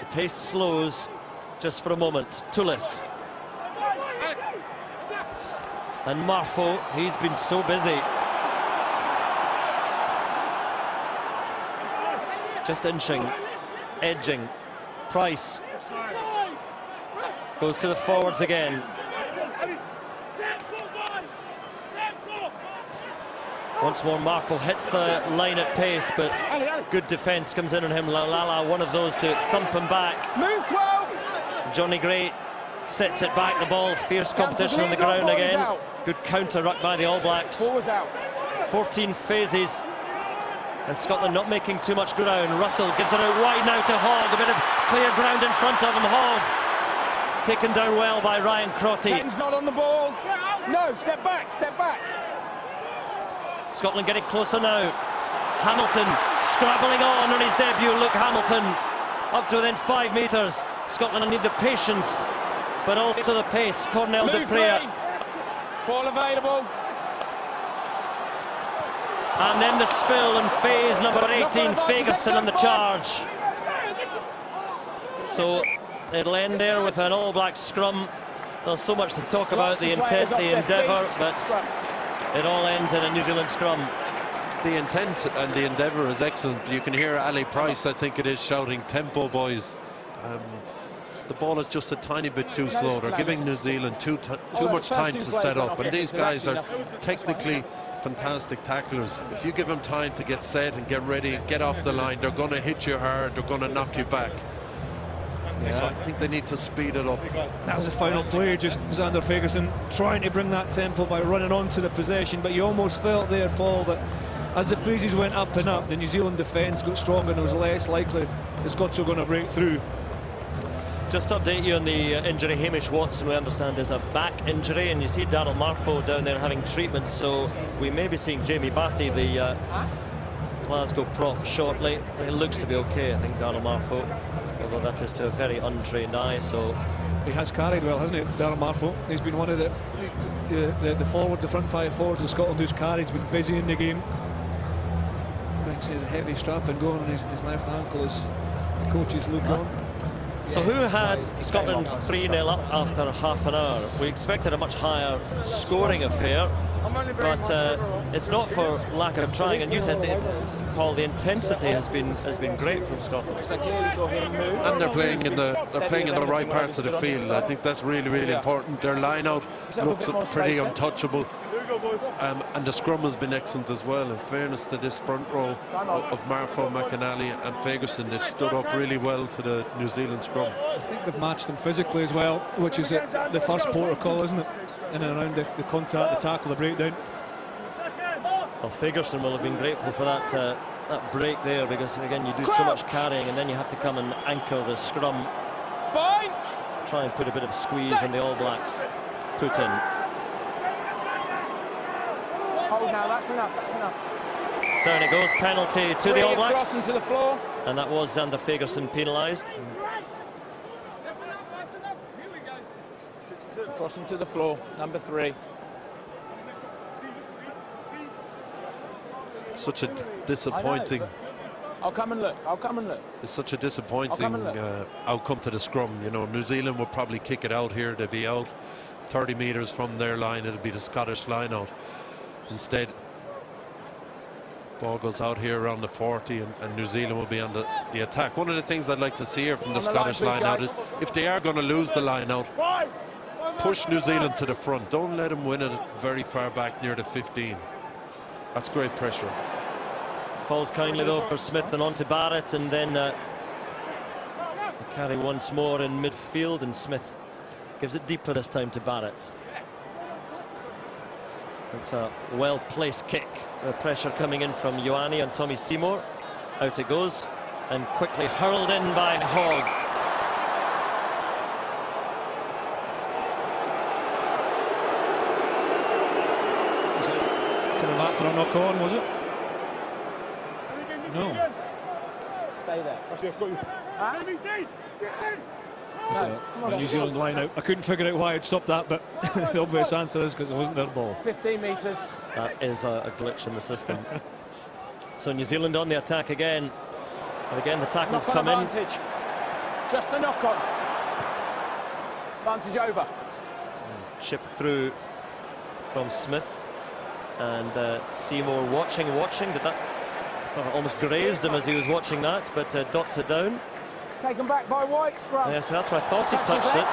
The pace slows just for a moment. Tullis. And Marfo, he's been so busy. Just inching, edging. Price goes to the forwards again. Once more, Marfo hits the line at pace, but good defence comes in on him. Lalala, one of those to thump him back. Move 12. Johnny Gray sets it back, the ball, fierce competition on the ground again. Good counter ruck by the All Blacks. Ball was out. 14 phases, and Scotland not making too much ground. Russell gives it out wide now to Hogg, a bit of clear ground in front of him. Hogg taken down well by Ryan Crotty. 10's not on the ball. No, step back, step back. Scotland getting closer now. Hamilton scrabbling on his debut. Luke Hamilton up to within 5 metres. Scotland need the patience, but also the pace. Cornell Dupree. Ball available. And then the spill and phase number 18, Fagerson on the charge. So it'll end there with an All Black scrum. There's so much to talk about, the intent, the endeavour, but it all ends in a New Zealand scrum. The intent and the endeavour is excellent. You can hear Ali Price, I think it is, shouting, "Tempo, boys." The ball is just a tiny bit too slow. They're giving New Zealand too much time to set up, and these guys are technically fantastic tacklers. If you give them time to get set and get ready and get off the line, they're going to hit you hard, they're going to knock you back. Yeah. So I think they need to speed it up. That was the final play, just Xander Fagerson trying to bring that tempo by running onto the possession, but you almost felt there, Paul, that as the phases went up and up, the New Zealand defence got stronger and it was less likely the Scots were going to break through. Just to update you on the injury, Hamish Watson, we understand, is a back injury, and you see Darryl Marfo down there having treatment, so we may be seeing Jamie Batty, the Glasgow prop shortly. It looks to be okay, I think, Darryl Marfo, although that is to a very untrained eye, so... He has carried well, hasn't he, Darryl Marfo? He's been one of the forwards, the front five forwards of Scotland who's carried. He's been busy in the game. Thanks to his heavy strap and going on his left ankle as the coaches look on. So who had Scotland 3-0 up after half an hour? We expected a much higher scoring affair, but it's not for lack of trying. And you said, Paul, the intensity has been great from Scotland. And they're playing in the right parts of the field. I think that's really important. Their line out looks pretty untouchable. And the scrum has been excellent as well. In fairness to this front row of Marfo, McInally and Fagerson, they've stood up really well to the New Zealand scrum. I think they've matched them physically as well, which is the first port of call, isn't it? In and around the contact, the tackle, the breakdown. Well, Fagerson will have been grateful for that break there, because again you do so much carrying and then you have to come and anchor the scrum. Try and put a bit of squeeze on the All Blacks. Put in. Hold now, that's enough, that's enough. Down it goes, penalty to the All Blacks. Crossing to the floor. And that was Xander Fagerson penalised. Crossing to the floor, number 3. Such a disappointing... I'll come and look, It's such a disappointing outcome to the scrum. You know, New Zealand would probably kick it out here. They'd be out 30 metres from their line. It'll be the Scottish line out. Instead, ball goes out here around the 40 and New Zealand will be on the attack. One of the things I'd like to see here from the Scottish line out is, if they are going to lose the line out, push New Zealand to the front. Don't let them win it very far back near the 15. That's great pressure. Falls kindly though for Smith and on to Barrett, and then carry once more in midfield, and Smith gives it deeper this time to Barrett. It's a well-placed kick. The pressure coming in from Ioane on Tommy Seymour. Out it goes, and quickly hurled in by Hogg. Was it coming back for a knock-on, was it? No. Stay there. The New Zealand line out. I couldn't figure out why I'd stopped that, but the obvious answer is because it wasn't their ball. 15 metres. That is a glitch in the system. So New Zealand on the attack again. And again the tackles come in. Just the knock-on. Advantage over. Chip through from Smith. And Seymour watching. Did that almost grazed him as he was watching that, but dots it down. Taken back by White, scrum. Yes, that's why I thought he touched it.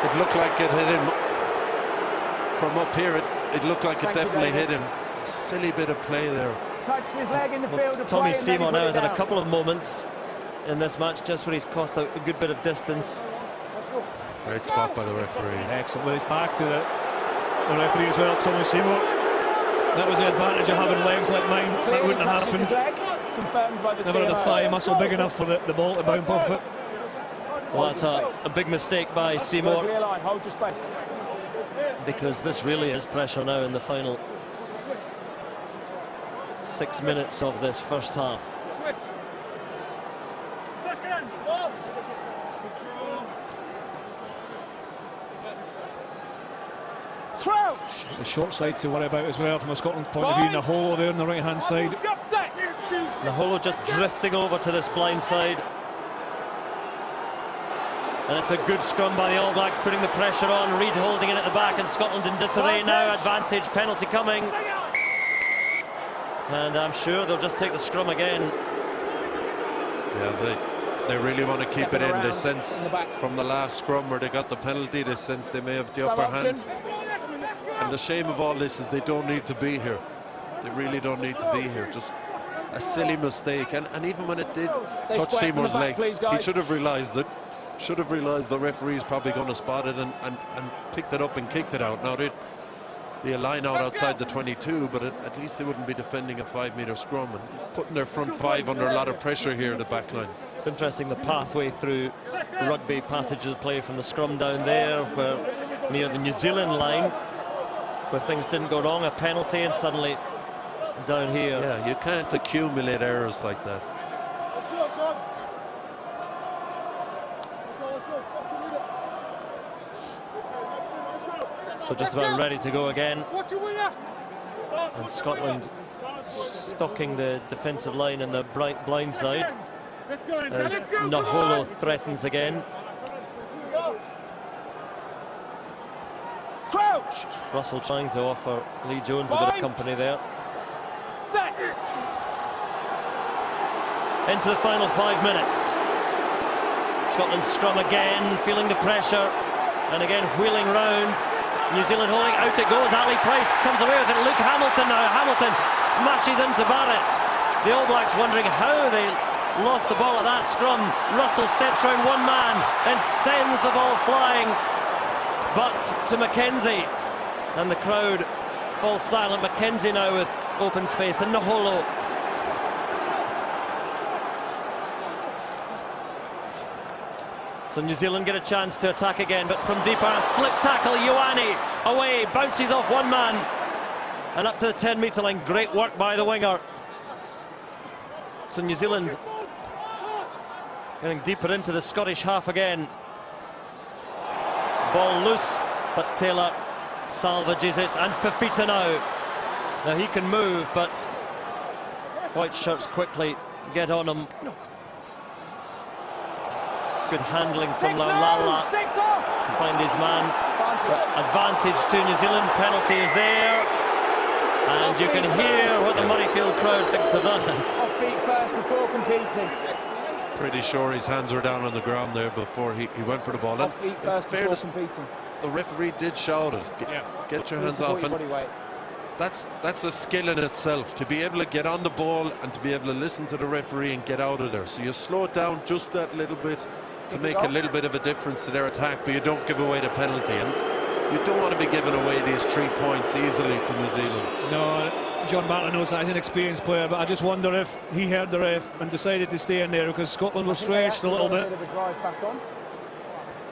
It looked like it hit him from up here. It looked like it definitely hit him. Silly bit of play there. Touched his leg in the field of Tommy play, Seymour now has had a down. couple of moments in this match just where he's cost a good bit of distance. Great spot by the referee. Excellent. With his back to the referee as well, Tommy Seymour. That was the advantage of having legs like mine. Clearly that wouldn't have touches happened. his leg, confirmed by the Never had a TMO. thigh muscle big enough for the ball to bounce off it. Well, that's a big mistake by Seymour, Clear line, hold your space. because this really is pressure now in the final 6 minutes of this first half. Crouch! The short side to worry about as well from a Scotland point of view, in the hole there on the right hand side. Set! Naholo just drifting over to this blind side. And it's a good scrum by the All Blacks, putting the pressure on. Reid holding it at the back, and Scotland in disarray now. Advantage, penalty coming. And I'm sure they'll just take the scrum again. Yeah, they really want to keep it in. They sense from the last scrum where they got the penalty, they sense they may have the upper hand. And the shame of all this is they don't need to be here. They really don't need to be here. Just a silly mistake. And even when it did touch Seymour's leg, he should have realised it. Should have realised the referee's probably going to spot it and picked it up and kicked it out. Now it'd be a line out outside the 22, but at least they wouldn't be defending a 5-metre scrum and putting their front five under a lot of pressure here at the back line. It's interesting, the pathway through rugby, passages of play from the scrum down there, where near the New Zealand line, where things didn't go wrong, a penalty, and suddenly down here. Yeah, you can't accumulate errors like that. Let's go, son. Let's go. Let's go. So just about ready to go again. Watch your winger. And Scotland stocking the defensive line in the blind side Let's go. as Let's go. Naholo threatens again. Crouch. Russell trying to offer Lee Jones a bit of company there. Set. Into the final 5 minutes. Scotland scrum again, feeling the pressure, and again wheeling round. New Zealand holding, out it goes. Ali Price comes away with it. Luke Hamilton now. Hamilton smashes into Barrett. The All Blacks wondering how they lost the ball at that scrum. Russell steps round one man, then sends the ball flying, but to Mackenzie, and the crowd falls silent. Mackenzie now with open space, and Naholo. So New Zealand get a chance to attack again, but from deeper, a slip tackle. Ioane away, bounces off one man, and up to the 10-metre line. Great work by the winger. So New Zealand getting deeper into the Scottish half again. Ball loose, but Taylor salvages it, and Fafita now. Now he can move, but white shirts quickly get on him. Good handling from Laulala to find his man. Advantage to New Zealand. Penalty is there, and you can hear what the Murrayfield crowd thinks of that. Off feet first before competing. Pretty sure his hands were down on the ground there before he went for the ball. Off feet first before Fairness, competing. the referee did shout it. Get your hands off, and Body weight. that's a skill in itself, to be able to get on the ball and to be able to listen to the referee and get out of there. So you slow it down just that little bit to make a little bit of a difference to their attack, but you don't give away the penalty, and you don't want to be giving away these 3 points easily to New Zealand. No, John Bartlett knows that he's an experienced player, but I just wonder if he heard the ref and decided to stay in there, because Scotland was stretched a little bit.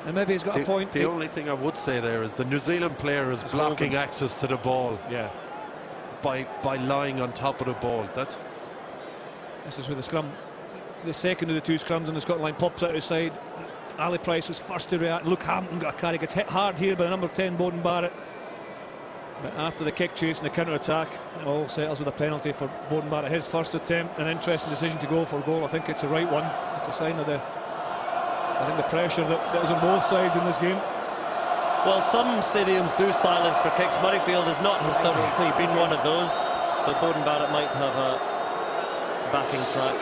And maybe he's got a point. The only thing I would say there is the New Zealand player is blocking access to the ball. Yeah. By lying on top of the ball. This is where the scrum, the second of the 2 scrums on the Scotland line, pops out his side. Ali Price was first to react. Luke Hampton got a carry, gets hit hard here by the number 10 Bowden Barrett. But after the kick chase and the counter attack, it all settles with a penalty for Bowden Barrett. His first attempt, an interesting decision to go for goal. I think it's the right one. It's a sign of the pressure that is on both sides in this game. Well, some stadiums do silence for kicks. Murrayfield has not historically been one of those, so Bowden Barrett might have a backing track.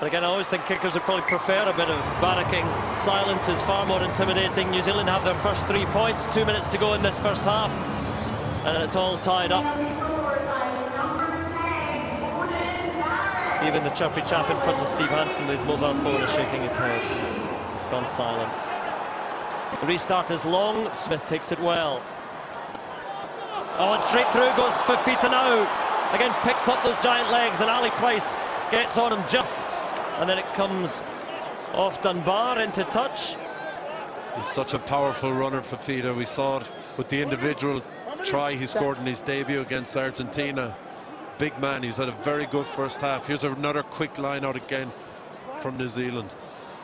But again, I always think kickers would probably prefer a bit of barracking. Silence is far more intimidating. New Zealand have their first 3 points, 2 minutes to go in this first half, and it's all tied up. Even the chirpy chap in front of Steve Hansen with his mobile phone is shaking his head. He's gone silent. The restart is long. Smith takes it well. Oh, and straight through goes Fafita now. Again, picks up those giant legs, and Ali Price gets on him just. And then it comes off Dunbar into touch. He's such a powerful runner, Fafita. We saw it with the individual try he scored in his debut against Argentina. Big man, he's had a very good first half. Here's another quick line out again from New Zealand.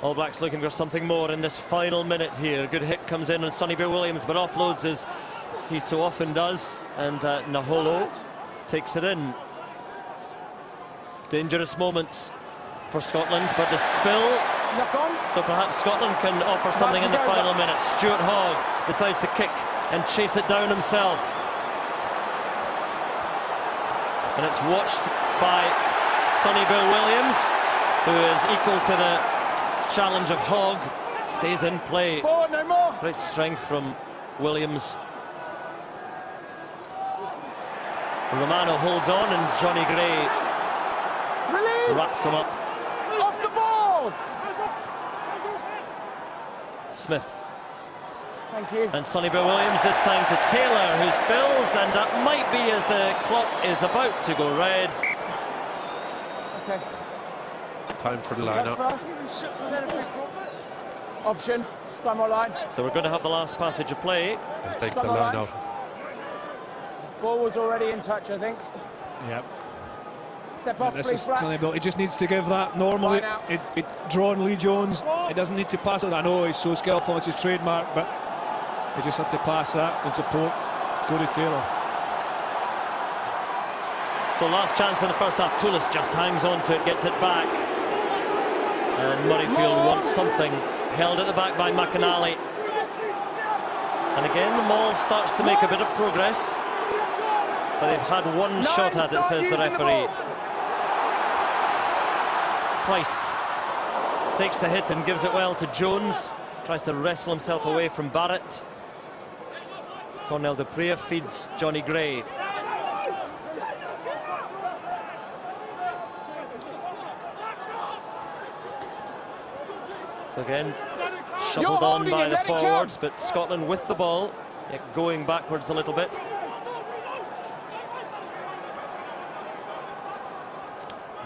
All Blacks looking for something more in this final minute here. Good hit comes in on Sonny Bill Williams, but offloads as he so often does, and Naholo takes it in. Dangerous moments for Scotland, but the spill, so perhaps Scotland can offer something in the final minute. Stuart Hogg decides to kick and chase it down himself, and it's watched by Sonny Bill Williams, who is equal to the challenge of Hogg. Stays in play. Great strength from Williams. Romano holds on, and Johnny Gray wraps him up. Off the ball! Smith. Thank you. And Sonny Bill Williams this time to Taylor, who spills, and that might be as the clock is about to go red. Okay. time for the Touch line-out. first. Option, scrum or line. So we're going to have the last passage of play. They'll take the Scrum or line. line-out. Ball was already in touch, I think. Yeah. Step off, This please, is Brad. Tony Bill. He just needs to give that. Normally, Line out. it drawn Lee Jones. He doesn't need to pass it. I know he's so skillful, it's his trademark, but he just had to pass that and support Cody Taylor. So last chance in the first half. Toulis just hangs on to it, gets it back. And Murrayfield wants something. Held at the back by McAnally. And again, the Maul starts to make a bit of progress. But they've had one shot at it, says the referee. Price takes the hit and gives it well to Jones. Tries to wrestle himself away from Barrett. Cornell Dupree feeds Johnny Gray. So again, shuffled on by the forwards, but Scotland with the ball, yet going backwards a little bit.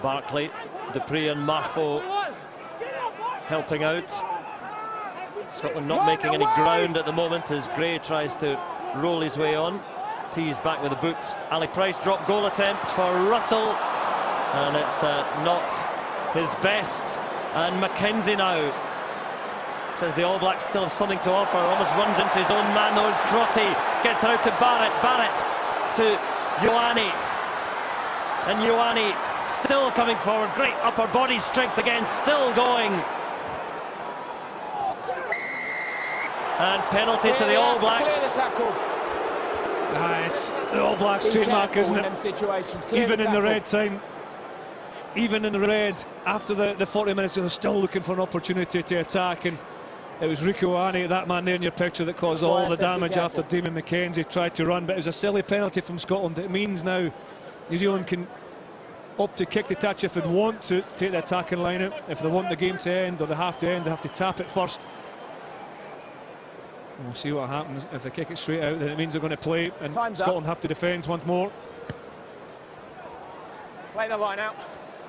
Barkley, Dupree and Marfo helping out. Scotland not making any ground at the moment as Gray tries to roll his way on. Teased back with a boot. Ali Price drop goal attempt for Russell, and it's not his best. And Mackenzie now says the All Blacks still have something to offer. Almost runs into his own man though, and Crotty gets it out to Barrett. Barrett to Ioane, and Ioane still coming forward. Great upper body strength again, still going. And penalty to the All Blacks. It's the All Blacks trademark, isn't it? Even in the red time, even in the red, after the 40 minutes, they're still looking for an opportunity to attack. And it was Rico Ioane, that man there in your picture, that caused all the damage after Damon McKenzie tried to run. But it was a silly penalty from Scotland. It means now New Zealand can opt to kick the touch if they want to take the attacking line out. If they want the game to end, or they have to end, they have to tap it first. We'll see what happens. If they kick it straight out, then it means they're going to play, and Scotland have to defend once more. Play the line out.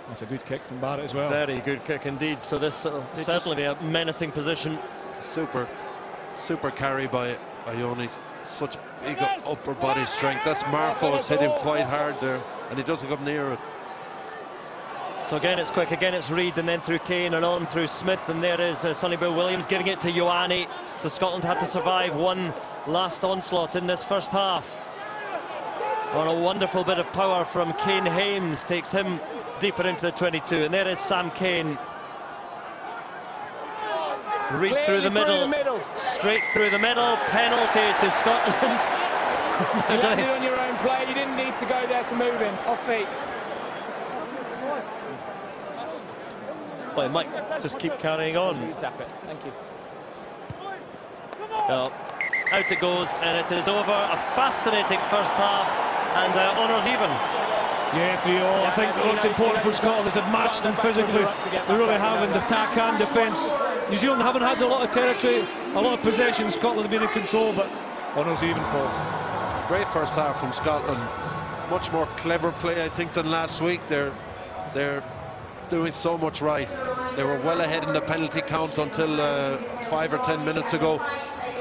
That's a good kick from Barrett as well. Very good kick indeed. So this certainly be a menacing position. Super carry by Ioane. Such big upper body strength. That's Marfo has hit him quite hard there, and he doesn't come near it. So again it's quick, again it's Reid, and then through Kane and on through Smith, and there is Sonny Bill Williams giving it to Ioane. So Scotland had to survive one last onslaught in this first half. On a wonderful bit of power from Kane Hames, takes him deeper into the 22, and there is Sam Kane. Reid through the middle, straight through the middle, penalty to Scotland. You landed on your own play, you didn't need to go there to move him, off feet. Well, he might just keep carrying on. You tap it, thank you. Well, out it goes, and it is over. A fascinating first half, and honours even. Yeah, Theo, I think what's important for Scotland is they've matched them physically. They really have in the attack and defence. New Zealand haven't had a lot of territory, a lot of possession. Scotland have been in control, but honours even, Paul. Great first half from Scotland. Much more clever play, I think, than last week. They're doing so much right. They were well ahead in the penalty count until 5 or 10 minutes ago.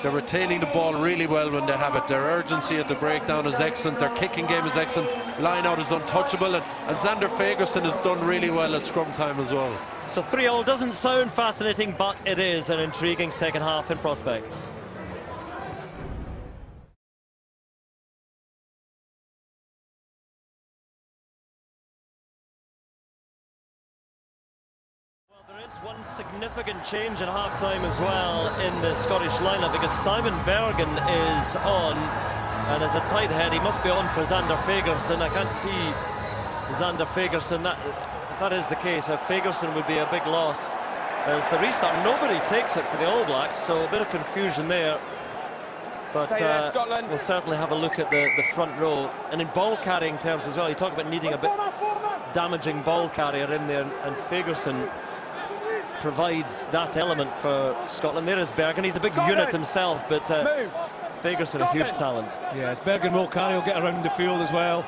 They're retaining the ball really well when they have it. Their urgency at the breakdown is excellent. Their kicking game is excellent. Line out is untouchable, and Xander Fagerson has done really well at scrum time as well. So 3-all doesn't sound fascinating, but it is an intriguing second half in prospect. One significant change at half-time as well in the Scottish lineup, because Simon Bergen is on, and as a tight head he must be on for Xander Fagerson. I can't see Xander Fagerson. If that is the case, Fagerson would be a big loss. As the restart, nobody takes it for the All Blacks, so a bit of confusion there. But we'll certainly have a look at the front row. And in ball carrying terms as well, you talk about needing a bit damaging ball carrier in there, and Fagerson provides that element for Scotland. There is Bergen. He's a big unit himself, but Fagerson a huge talent. Yeah, it's Bergen will carry, will get around the field as well.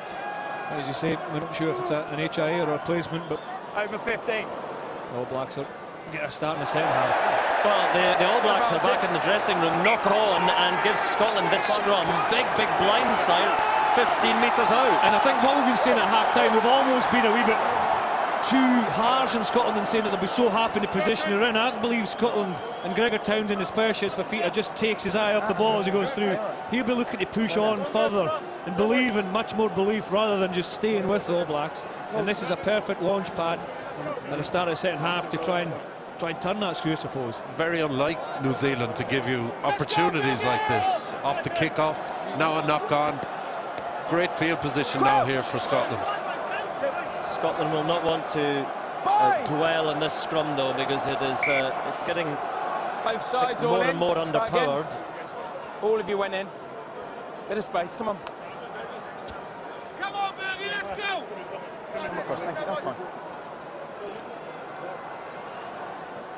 As you say, we're not sure if it's an HIA or a replacement, but over 15. All Blacks are get a start in the second half. Well, the All Blacks are back in the dressing room, knock on and give Scotland this scrum. Big blindside, 15 metres out. And I think what we've been saying at half-time, we've almost been a wee bit too harsh in Scotland in saying that they'll be so happy in the position they're in. I believe Scotland, and Gregor Townsend especially, as Fafita just takes his eye off the ball as he goes through. He'll be looking to push on further and believe in much more belief rather than just staying with the All Blacks. And this is a perfect launch pad at the start of the second half to try and turn that screw, I suppose. Very unlike New Zealand to give you opportunities like this. Off the kick-off, now a knock-on. Great field position now here for Scotland. Scotland will not want to dwell on this scrum though, because it is it's getting Both sides more all and in. more Start underpowered. again. All of you went in. Bit of space, come on. Come on, Bergie, let's go! Come across, thank you, that's fine.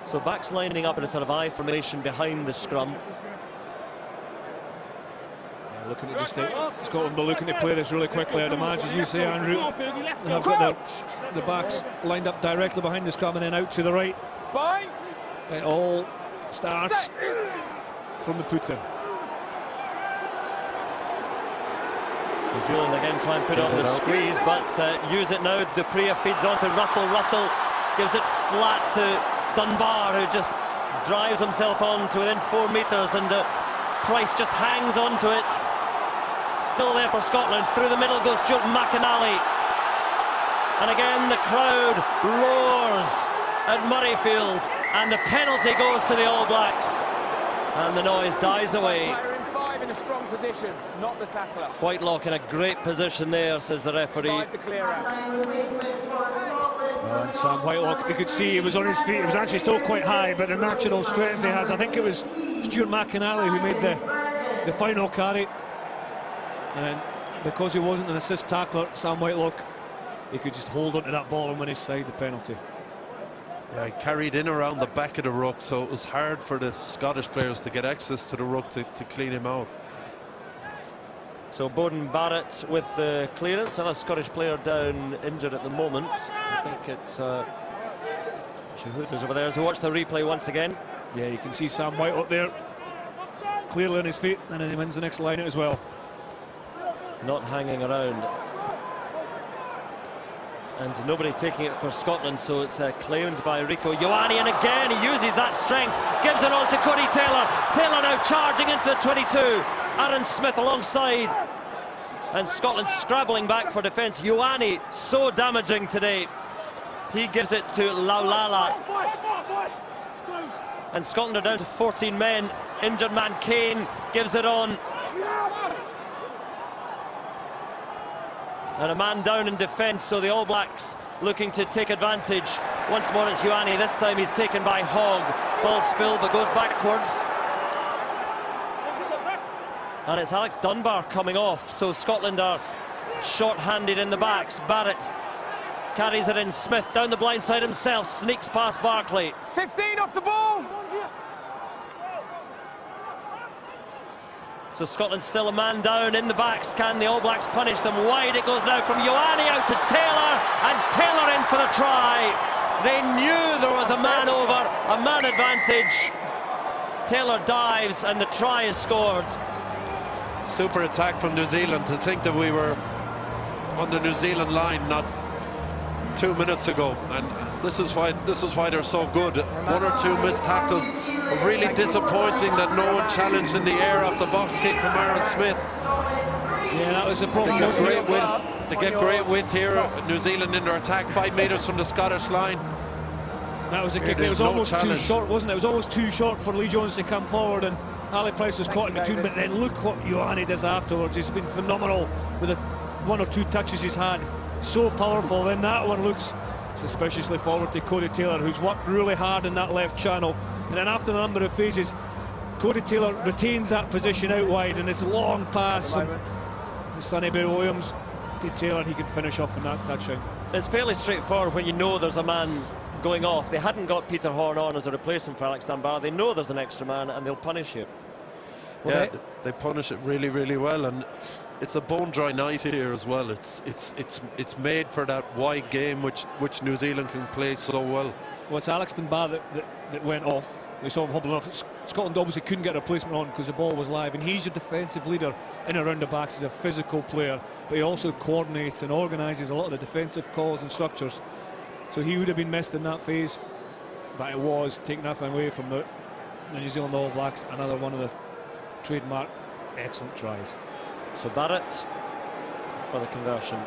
So backs lining up in a sort of I formation behind the scrum. Looking to just Scotland are looking to play this really quickly, I'd imagine, as you say, Andrew. They've got the backs lined up directly behind the scrum and then out to the right. Bind. It all starts from the put-in. New Zealand again try and put on the squeeze, but use it now. Dupree feeds on to Russell. Russell gives it flat to Dunbar, who just drives himself on to within 4 metres, and Price just hangs on to it. Still there for Scotland. Through the middle goes Stuart McInally. And again the crowd roars at Murrayfield, and the penalty goes to the All Blacks. And the noise dies away. Player in 5 in a strong position, not the tackler. Whitelock in a great position there, says the referee. Slide the clear out. And Sam Whitelock, you could see he was on his feet. He was actually still quite high, but the natural strength he has. I think it was Stuart McInally who made the final carry. And because he wasn't an assist tackler, Sam Whitelock, he could just hold onto that ball and win his side the penalty. Yeah, he carried in around the back of the ruck, so it was hard for the Scottish players to get access to the ruck to clean him out. So Bowden Barrett with the clearance, another Scottish player down injured at the moment. I think it's Shahoot over there as we watch the replay once again. Yeah, you can see Sam White up there, clearly on his feet, and then he wins the next line out as well. Not hanging around. And nobody taking it for Scotland, so it's claimed by Rico Ioane, and again he uses that strength, gives it on to Cody Taylor. Taylor now charging into the 22. Aaron Smith alongside, and Scotland scrabbling back for defence. Ioane so damaging today. He gives it to Laulala. And Scotland are down to 14 men. Injured man Kane gives it on. And a man down in defence, so the All Blacks looking to take advantage. Once more it's Ioane, this time he's taken by Hogg. Ball spilled but goes backwards. And it's Alex Dunbar coming off, so Scotland are short-handed in the backs. Barrett carries it in, Smith down the blind side himself, sneaks past Barclay. 15 off the ball! So Scotland still a man down in the backs. Can the All Blacks punish them? Wide it goes now from Ioane out to Taylor, and Taylor in for the try. They knew there was a man over, a man advantage. Taylor dives and the try is scored. Super attack from New Zealand. To think that we were on the New Zealand line not 2 minutes ago, and this is why they're so good. 1 or 2 missed tackles. Really disappointing that no one challenged in the air off the box kick from Aaron Smith. Yeah, that was a problem. They get great width here. New Zealand in their attack, 5 metres from the Scottish line. That was a kick. It was almost too short, wasn't it? It was almost too short for Lee Jones to come forward, and Ali Price was caught in between. But then look what Ioane does afterwards. He's been phenomenal with the 1 or 2 touches he's had. So powerful. Then that one looks suspiciously forward to Cody Taylor, who's worked really hard in that left channel. And then after a number of phases, Cody Taylor retains that position out wide, and this long pass from Sonny Bill Williams to Taylor, he can finish off in that touchdown. It's fairly straightforward when you know there's a man going off. They hadn't got Peter Horne on as a replacement for Alex Dunbar. They know there's an extra man and they'll punish you. Well, yeah, they punish it really, really well, and it's a bone dry night here as well. It's made for that wide game which New Zealand can play so well. Well, it's Alex Dunbar that went off. We saw him hobbling off. Scotland obviously couldn't get a replacement on because the ball was live, and he's your defensive leader in and around the backs. He's a physical player, but he also coordinates and organises a lot of the defensive calls and structures. So he would have been missed in that phase, but it was taking nothing away from the New Zealand All Blacks. Another one of the trademark excellent tries. So Barrett for the conversion.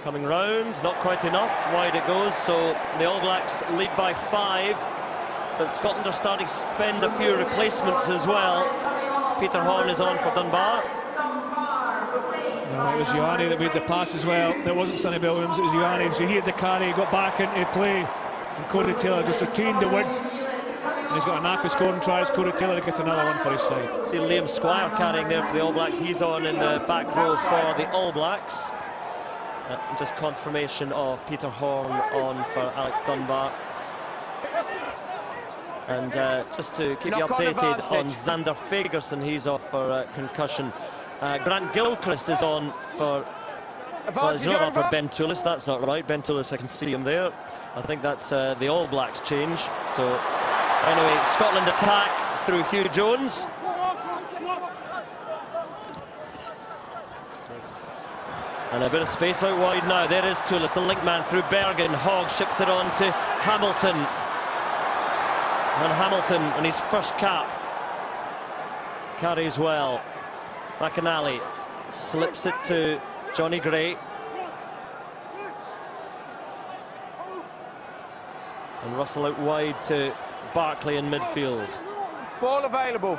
Coming round, not quite enough, wide it goes, so the All Blacks lead by 5, but Scotland are starting to spend a few replacements as well. Peter Horn is on for Dunbar. No, it was Ioane that made the pass as well. It wasn't Sonny Bill Williams, it was Ioane, so he had the carry, got back into play, and Cody Taylor just retained the width. And he's got a knack of scoring tries. Cody Taylor gets another one for his side. See Liam Squire carrying there for the All Blacks, he's on in the back row for the All Blacks. Just confirmation of Peter Horn on for Alex Dunbar. And just to keep you updated on Xander Fagerson, he's off for concussion. Grant Gilchrist is on for... Well, he's not on for Ben Toulis, that's not right. Ben Toulis, I can see him there. I think that's the All Blacks change. So anyway, Scotland attack through Hugh Jones. And a bit of space out wide now. There is Toulis, the link man through Bergen. Hogg ships it on to Hamilton. And Hamilton, in his first cap, carries well. McInally slips it to Johnny Gray. And Russell out wide to Barkley in midfield. Ball available.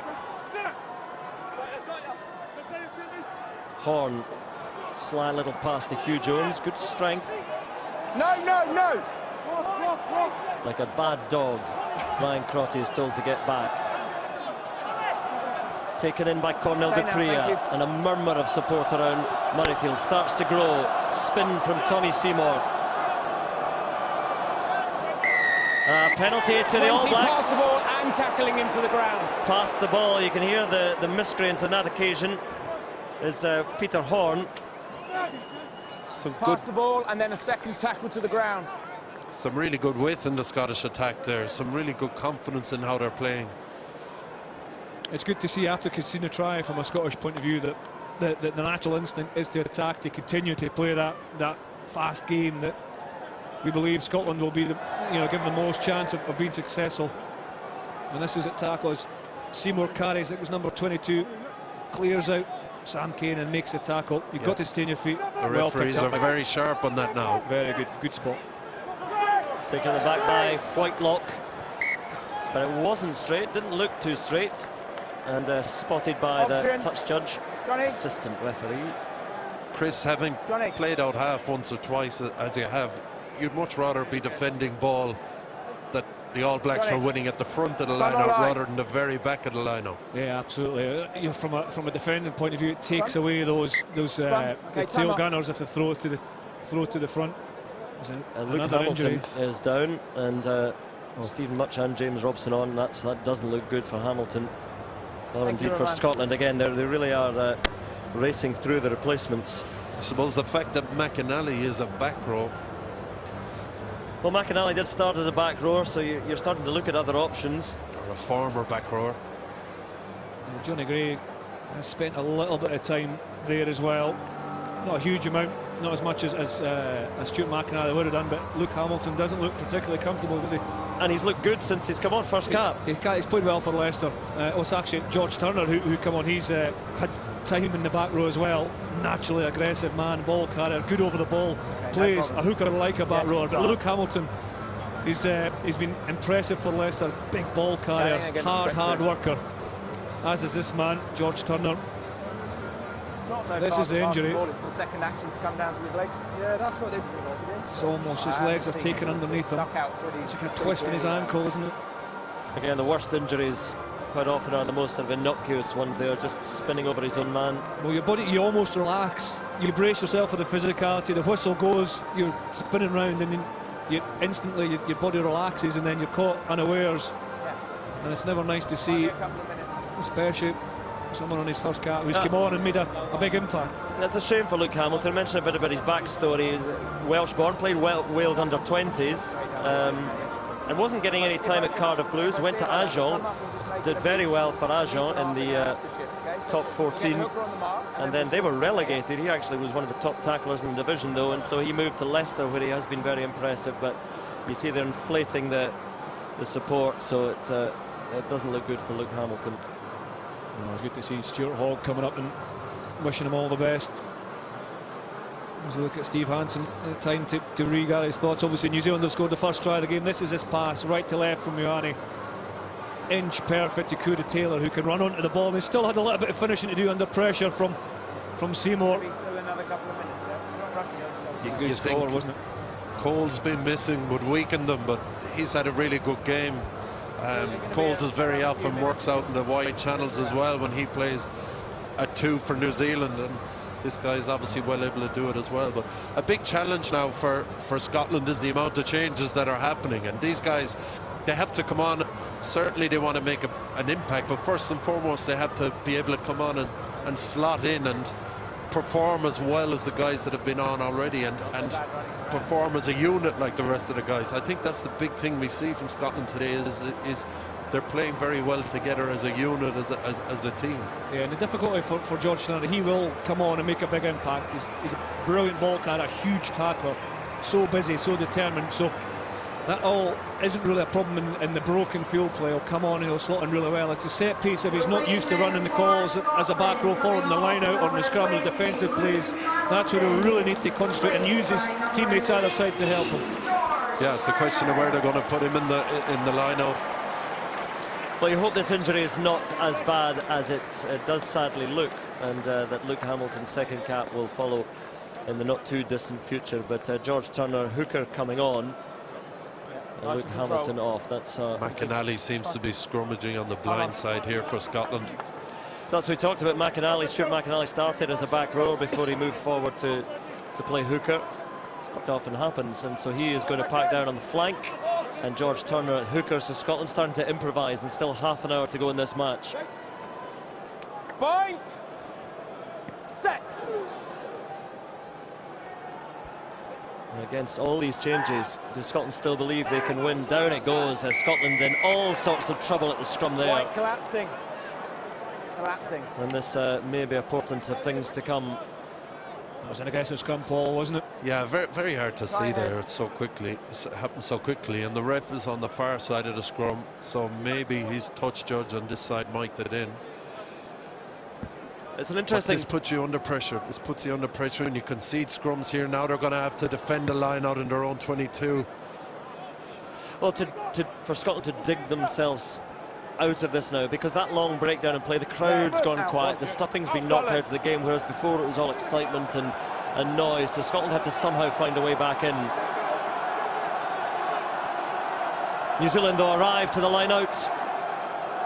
Horn. Sly little pass to Hugh Jones, good strength. No! Like a bad dog, Ryan Crotty is told to get back. Taken in by Cornel de Pria, and a murmur of support around Murrayfield starts to grow. Spin from Tommy Seymour. Penalty to the All Blacks. Pass the ball and tackling him to the ground. Pass the ball, you can hear the miscreant on that occasion is Peter Horn. Pass the ball and then a second tackle to the ground. Some really good width in the Scottish attack there. Some really good confidence in how they're playing. It's good to see after conceding a try from a Scottish point of view that the natural instinct is to attack, to continue to play that fast game that we believe Scotland will be given the most chance of being successful. And this was at tackle as Seymour carries, it was number 22, clears out Sam Cane and makes the tackle. You've got to stay on your feet. The referees are very sharp on that now. Very good spot. Taken the back by Whitelock, but it wasn't straight, didn't look too straight, and spotted by the touch judge, assistant referee. Chris, having played out half once or twice as you have, you'd much rather be defending ball that the All Blacks were winning at the front of the line-out rather than the very back of the line-out. Yeah, absolutely. From a defending point of view, it takes away those the tail gunners if they throw to the front. Luke Hamilton is down, and Stephen Much and James Robson on. That doesn't look good for Hamilton, or indeed for Scotland. Again, they really are racing through the replacements. I suppose the fact that McInally is a back row. Well, McInally did start as a back rower, so you're starting to look at other options. Or a former back rower. Johnny Gray has spent a little bit of time there as well. Not a huge amount, not as much as Stuart McInally would have done, but Luke Hamilton doesn't look particularly comfortable, does he? And he's looked good since he's come on first cap. He's played well for Leicester. It's actually George Turner who come on. He's had time in the back row as well. Naturally aggressive man, ball carrier, good over the ball. Plays a hooker like a back rower. But Luke Hamilton, he's been impressive for Leicester. Big ball carrier, hard worker. As is this man, George Turner. This is the injury. The second action to come down to his legs. Yeah, that's what they've been. It's almost his legs have taken underneath him. It's like a twist in his ankle, isn't it? Again, the worst injuries quite often are the most sort of innocuous ones. They are just spinning over his own man. Well, your body, you almost relax. You brace yourself for the physicality. The whistle goes, you're spinning round, and then you instantly your body relaxes, and then you're caught unawares. And it's never nice to see, especially Someone on his first cap who's come on and made a big impact. It's a shame for Luke Hamilton. I mentioned a bit about his backstory. Welsh-born, played Wales under 20s, and wasn't getting any time at Cardiff Blues. Went to Agen, did very well for Agen in the top 14, and then they were relegated. He actually was one of the top tacklers in the division, though, and so he moved to Leicester, where he has been very impressive. But you see they're inflating the support, so it doesn't look good for Luke Hamilton. Oh, it's good to see Stuart Hogg coming up and wishing him all the best. As we look at Steve Hansen, time to re-gather his thoughts. Obviously New Zealand have scored the first try of the game. This is his pass, right to left from Ioane. Inch perfect to Cody Taylor, who can run onto the ball. He still had a little bit of finishing to do under pressure from Seymour. Good score, wasn't it? Cole's been missing, would weaken them, but he's had a really good game. Coles is very often works out in the wide channels as well when he plays at 2 for New Zealand, and this guy is obviously well able to do it as well. But a big challenge now for Scotland is the amount of changes that are happening, and these guys, they have to come on. Certainly they want to make an impact, but first and foremost they have to be able to come on and slot in and perform as well as the guys that have been on already, and perform as a unit like the rest of the guys. I think that's the big thing we see from Scotland today is they're playing very well together as a unit, as a team. Yeah, and the difficulty for George Tanner, he will come on and make a big impact. He's a brilliant ball carrier, a huge tackler, so busy, so determined. So that all isn't really a problem in the broken field play. He'll come on and he'll slot in really well. It's a set piece. If he's not used to running the calls as a back row forward in the line out or in the scrum and defensive plays, that's where he'll really need to concentrate and use his teammates either side to help him. Yeah, it's a question of where they're going to put him in the line out. Well, you hope this injury is not as bad as it does sadly look, and that Luke Hamilton's second cap will follow in the not too distant future. But George Turner, hooker coming on. Luke Hamilton off. That's McInally seems to be scrummaging on the blind side here for Scotland. That's what we talked about. McInally, Stuart McInally started as a back rower before he moved forward to play hooker. It's quite often happens, and so he is going to pack down on the flank, and George Turner at hooker. So Scotland's starting to improvise, and still half an hour to go in this match. Bind. Set. Against all these changes, does Scotland still believe they can win? Down it goes. Scotland in all sorts of trouble at the scrum there. White collapsing. And this may be a portent of things to come. That was an aggressive scrum, Paul, wasn't it? Yeah, very, very hard to see there. It happened so quickly, and the ref is on the far side of the scrum, so maybe his touch judge on this side mic'd it in. It's an interesting. But this puts you under pressure. This puts you under pressure, and you concede scrums here. Now they're going to have to defend the line out in their own 22. Well, for Scotland to dig themselves out of this now, because that long breakdown in play, the crowd's gone quiet, the stuffing's been knocked out of the game, whereas before it was all excitement and noise. So Scotland have to somehow find a way back in. New Zealand, though, arrived to the line out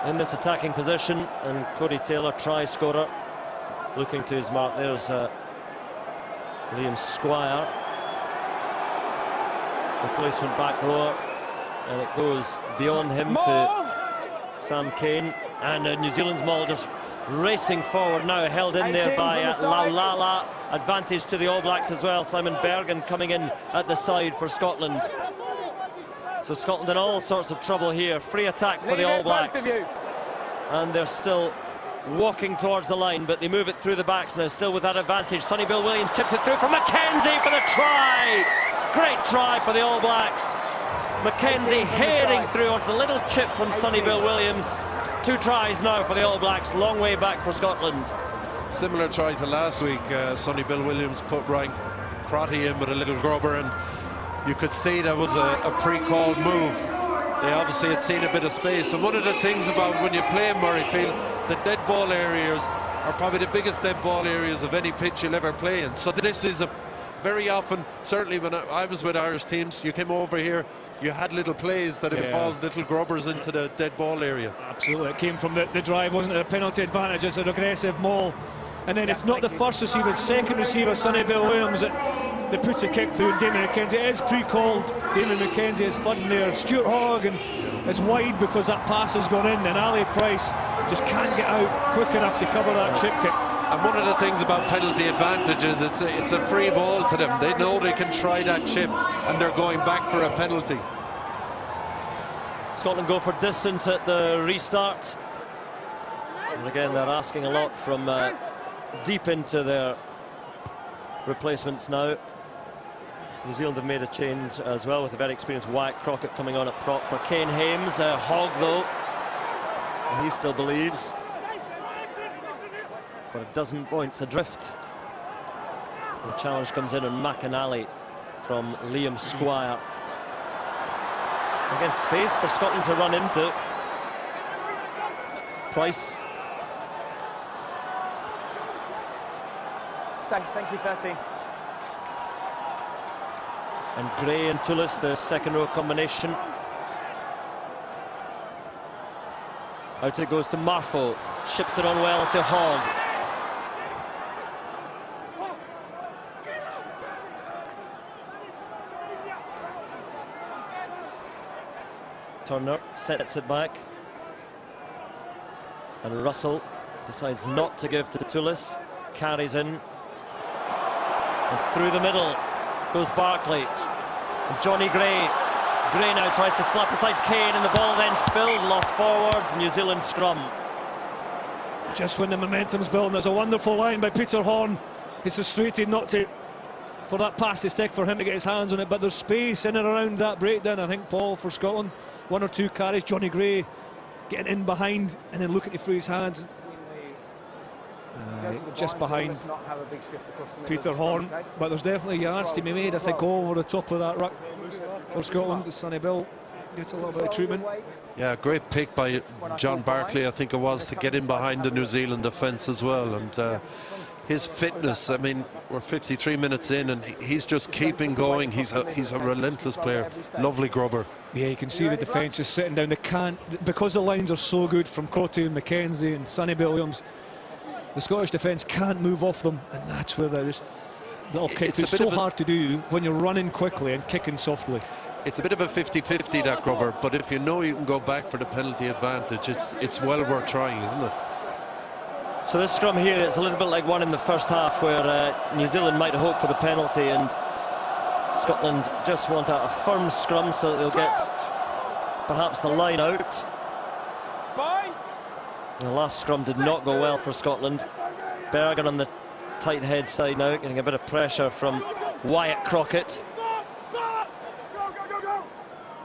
in this attacking position, and Cody Taylor, try scorer, looking to his mark. There's Liam Squire, replacement back rower, and it goes beyond him to Sam Cane, and New Zealand's maul just racing forward now, held in there by Laulala. Advantage to the All Blacks as well. Simon Bergen coming in at the side for Scotland. So Scotland in all sorts of trouble here. Free attack for the All Blacks, and they're still walking towards the line, but they move it through the backs now, still with that advantage. Sonny Bill Williams chips it through for Mackenzie for the try. Great try for the All Blacks. Mackenzie heading through onto the little chip from Sonny Bill Williams. 2 tries now for the All Blacks, long way back for Scotland. Similar try to last week. Sonny Bill Williams put Ryan Crotty in with a little grubber, and you could see that was a pre-called move. They obviously had seen a bit of space, and one of the things about when you play in Murrayfield, the dead ball areas are probably the biggest dead ball areas of any pitch you'll ever play in. So this is very often, certainly when I was with Irish teams, you came over here, you had little plays that involved little grubbers into the dead ball area. Absolutely, it came from the drive, wasn't it? A penalty advantage, it's an aggressive maul. And then it's not the first receiver, it's second receiver, Sonny Bill Williams, that puts a kick through. Damien McKenzie, it is pre-called. Damien McKenzie is flooding there. Stuart Hogg, and it's wide because that pass has gone in, and Ali Price just can't get out quick enough to cover that chip kick. And one of the things about penalty advantage is it's a free ball to them. They know they can try that chip, and they're going back for a penalty. Scotland go for distance at the restart. And again, they're asking a lot from deep into their replacements now. New Zealand have made a change as well, with a very experienced Wyatt Crockett coming on at prop for Kane Hames. Hogg, though, he still believes. But a dozen points adrift. The challenge comes in on McInally from Liam Squire. Again, space for Scotland to run into. Price. Thank you, 13. And Gray and Tullis, the second row combination. Out it goes to Marfo. Ships it on well to Hogg. Turner sets it back. And Russell decides not to give to Tullis. Carries in. And through the middle goes Barkley. And Johnny Gray. Gray now tries to slap aside Kane, and the ball then spilled, lost forwards, New Zealand scrum. Just when the momentum's building, there's a wonderful line by Peter Horn. He's frustrated not to, for that pass to stick, for him to get his hands on it, but there's space in and around that breakdown, I think, Paul, for Scotland. One or two carries, Johnny Gray getting in behind and then looking to free his hands. Just behind Peter Horn, but there's definitely yards to be made, I think, over the top of that ruck for Scotland. Sonny Bill gets a little bit of treatment. Yeah, great pick by John Barkley, I think it was, to get in behind the New Zealand defence as well. And his fitness, I mean, we're 53 minutes in and he's just keeping going. He's a relentless player. Lovely grubber. Yeah, you can see the defence just sitting down. They can't, because the lines are so good from Crotty and McKenzie and Sonny Williams, the Scottish defence can't move off them, and that's where they're just little kicks. It's so hard to do when you're running quickly and kicking softly. It's a bit of a 50-50, that grubber, but if you know you can go back for the penalty advantage, it's well worth trying, isn't it? So this scrum here, it's a little bit like one in the first half, where New Zealand might hope for the penalty, and Scotland just want a firm scrum so that they'll get perhaps the line out. The last scrum did not go well for Scotland. Bergen on the tight head side now, getting a bit of pressure from Wyatt Crockett.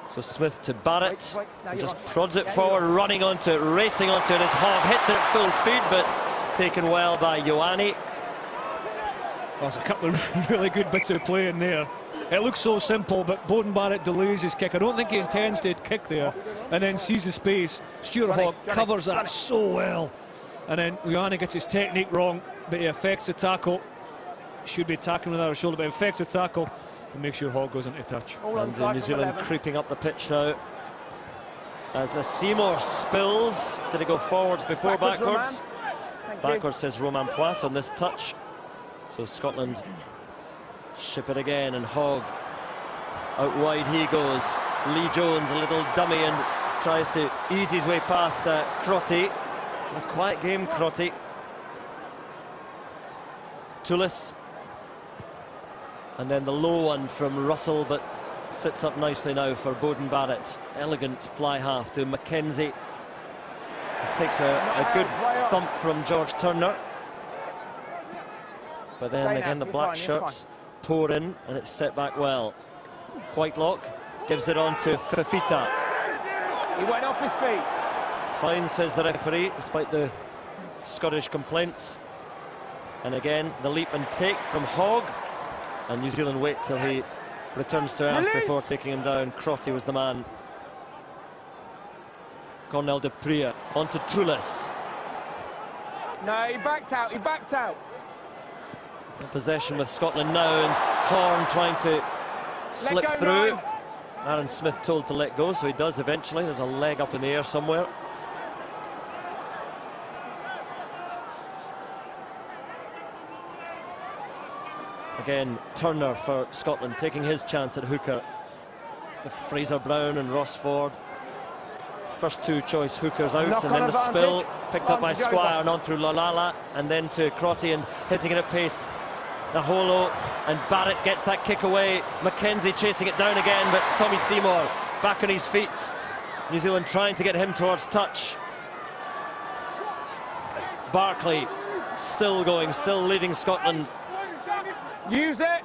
So Smith to Barrett, and just prods it forward, running onto it, racing onto it as Hogg hits it at full speed, but taken well by Ioane. Well, there's a couple of really good bits of play in there. It looks so simple, but Beauden Barrett delays his kick. I don't think he intends to kick there, and then sees the space. Stuart Hogg covers that so well, and then Ioane gets his technique wrong, but he affects the tackle. Should be tackling without a shoulder, but affects the tackle and makes sure Hogg goes into touch. And New Zealand creeping up the pitch now. As Seymour spills, did it go forwards before backwards? Backwards, says Romain Poit on this touch. So Scotland ship it again, and Hogg out wide he goes. Lee Jones, a little dummy, and tries to ease his way past Crotty. It's a quiet game, Crotty. Tullis, and then the low one from Russell, but sits up nicely now for Beauden Barrett. Elegant fly half to McKenzie. It takes a good thump from George Turner, but then again the black shirts pour in, and it's set back well. Whitelock gives it on to Fafita. He went off his feet. Fine, says the referee, despite the Scottish complaints. And again, the leap and take from Hogg. And New Zealand wait till he returns to earth before taking him down. Crotty was the man. Cornel de Pria on to Tullis. No, he backed out, In possession with Scotland now, and Horn trying to slip through. Now. Aaron Smith told to let go, so he does eventually. There's a leg up in the air somewhere. Again, Turner for Scotland, taking his chance at hooker. With Fraser Brown and Ross Ford. first two choice hookers out, Knock and then on the spill advantage. picked up by Advantage Squire over. and on through Lalala, and then to Crotty and hitting it at pace. Naholo, and Barrett gets that kick away. Mackenzie chasing it down again, but Tommy Seymour back on his feet. New Zealand trying to get him towards touch. Barkley still going, still leading Scotland. Use it.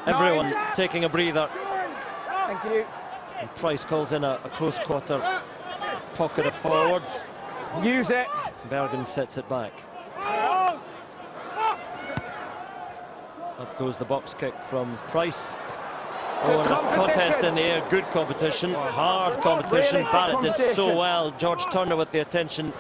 Everyone taking a breather. Thank you. And Price calls in a close quarter pocket of forwards. Use it. Bergen sets it back. Up goes the box kick from Price. Oh, and a contest in the air, good competition, hard competition. Barrett did so well. George Turner with the attention.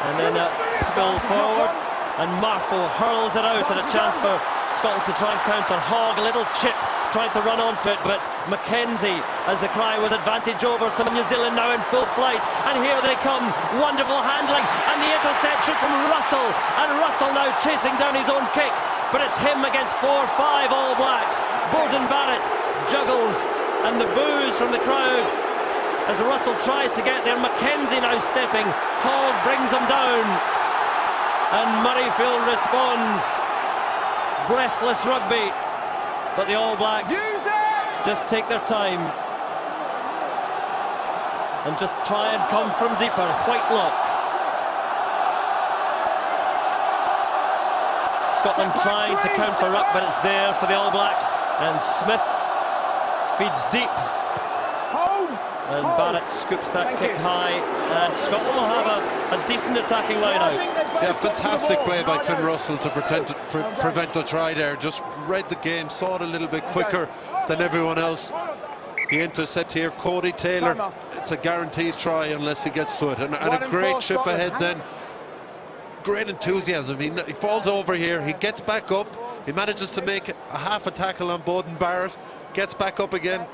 And then a spill forward, and Marfo hurls it out, and a chance for Scotland to try and counter. Hogg, a little chip, trying to run onto it, but Mackenzie, as the cry was advantage over some. New Zealand now in full flight, and here they come. Wonderful handling, and the interception from Russell, and Russell now chasing down his own kick, but it's him against 4-5 All Blacks. Bowden Barrett juggles, and the boos from the crowd as Russell tries to get there. Mackenzie now stepping. Hogg brings him down, and Murrayfield responds. Breathless rugby, but the All Blacks just take their time and just try and come from deeper. Whitelock. Scotland trying to counter up, but it's there for the All Blacks, and Smith feeds deep. And Barrett scoops that kick high, and Scotland will have a decent attacking line out. Yeah, fantastic play by Finn Russell to prevent a try there. Just read the game, saw it a little bit quicker than everyone else. The intercept here, Cody Taylor, it's a guaranteed try unless he gets to it. And a great chip ahead then. Great enthusiasm. He falls over here, he gets back up, he manages to make a half a tackle on Bowden Barrett, gets back up again.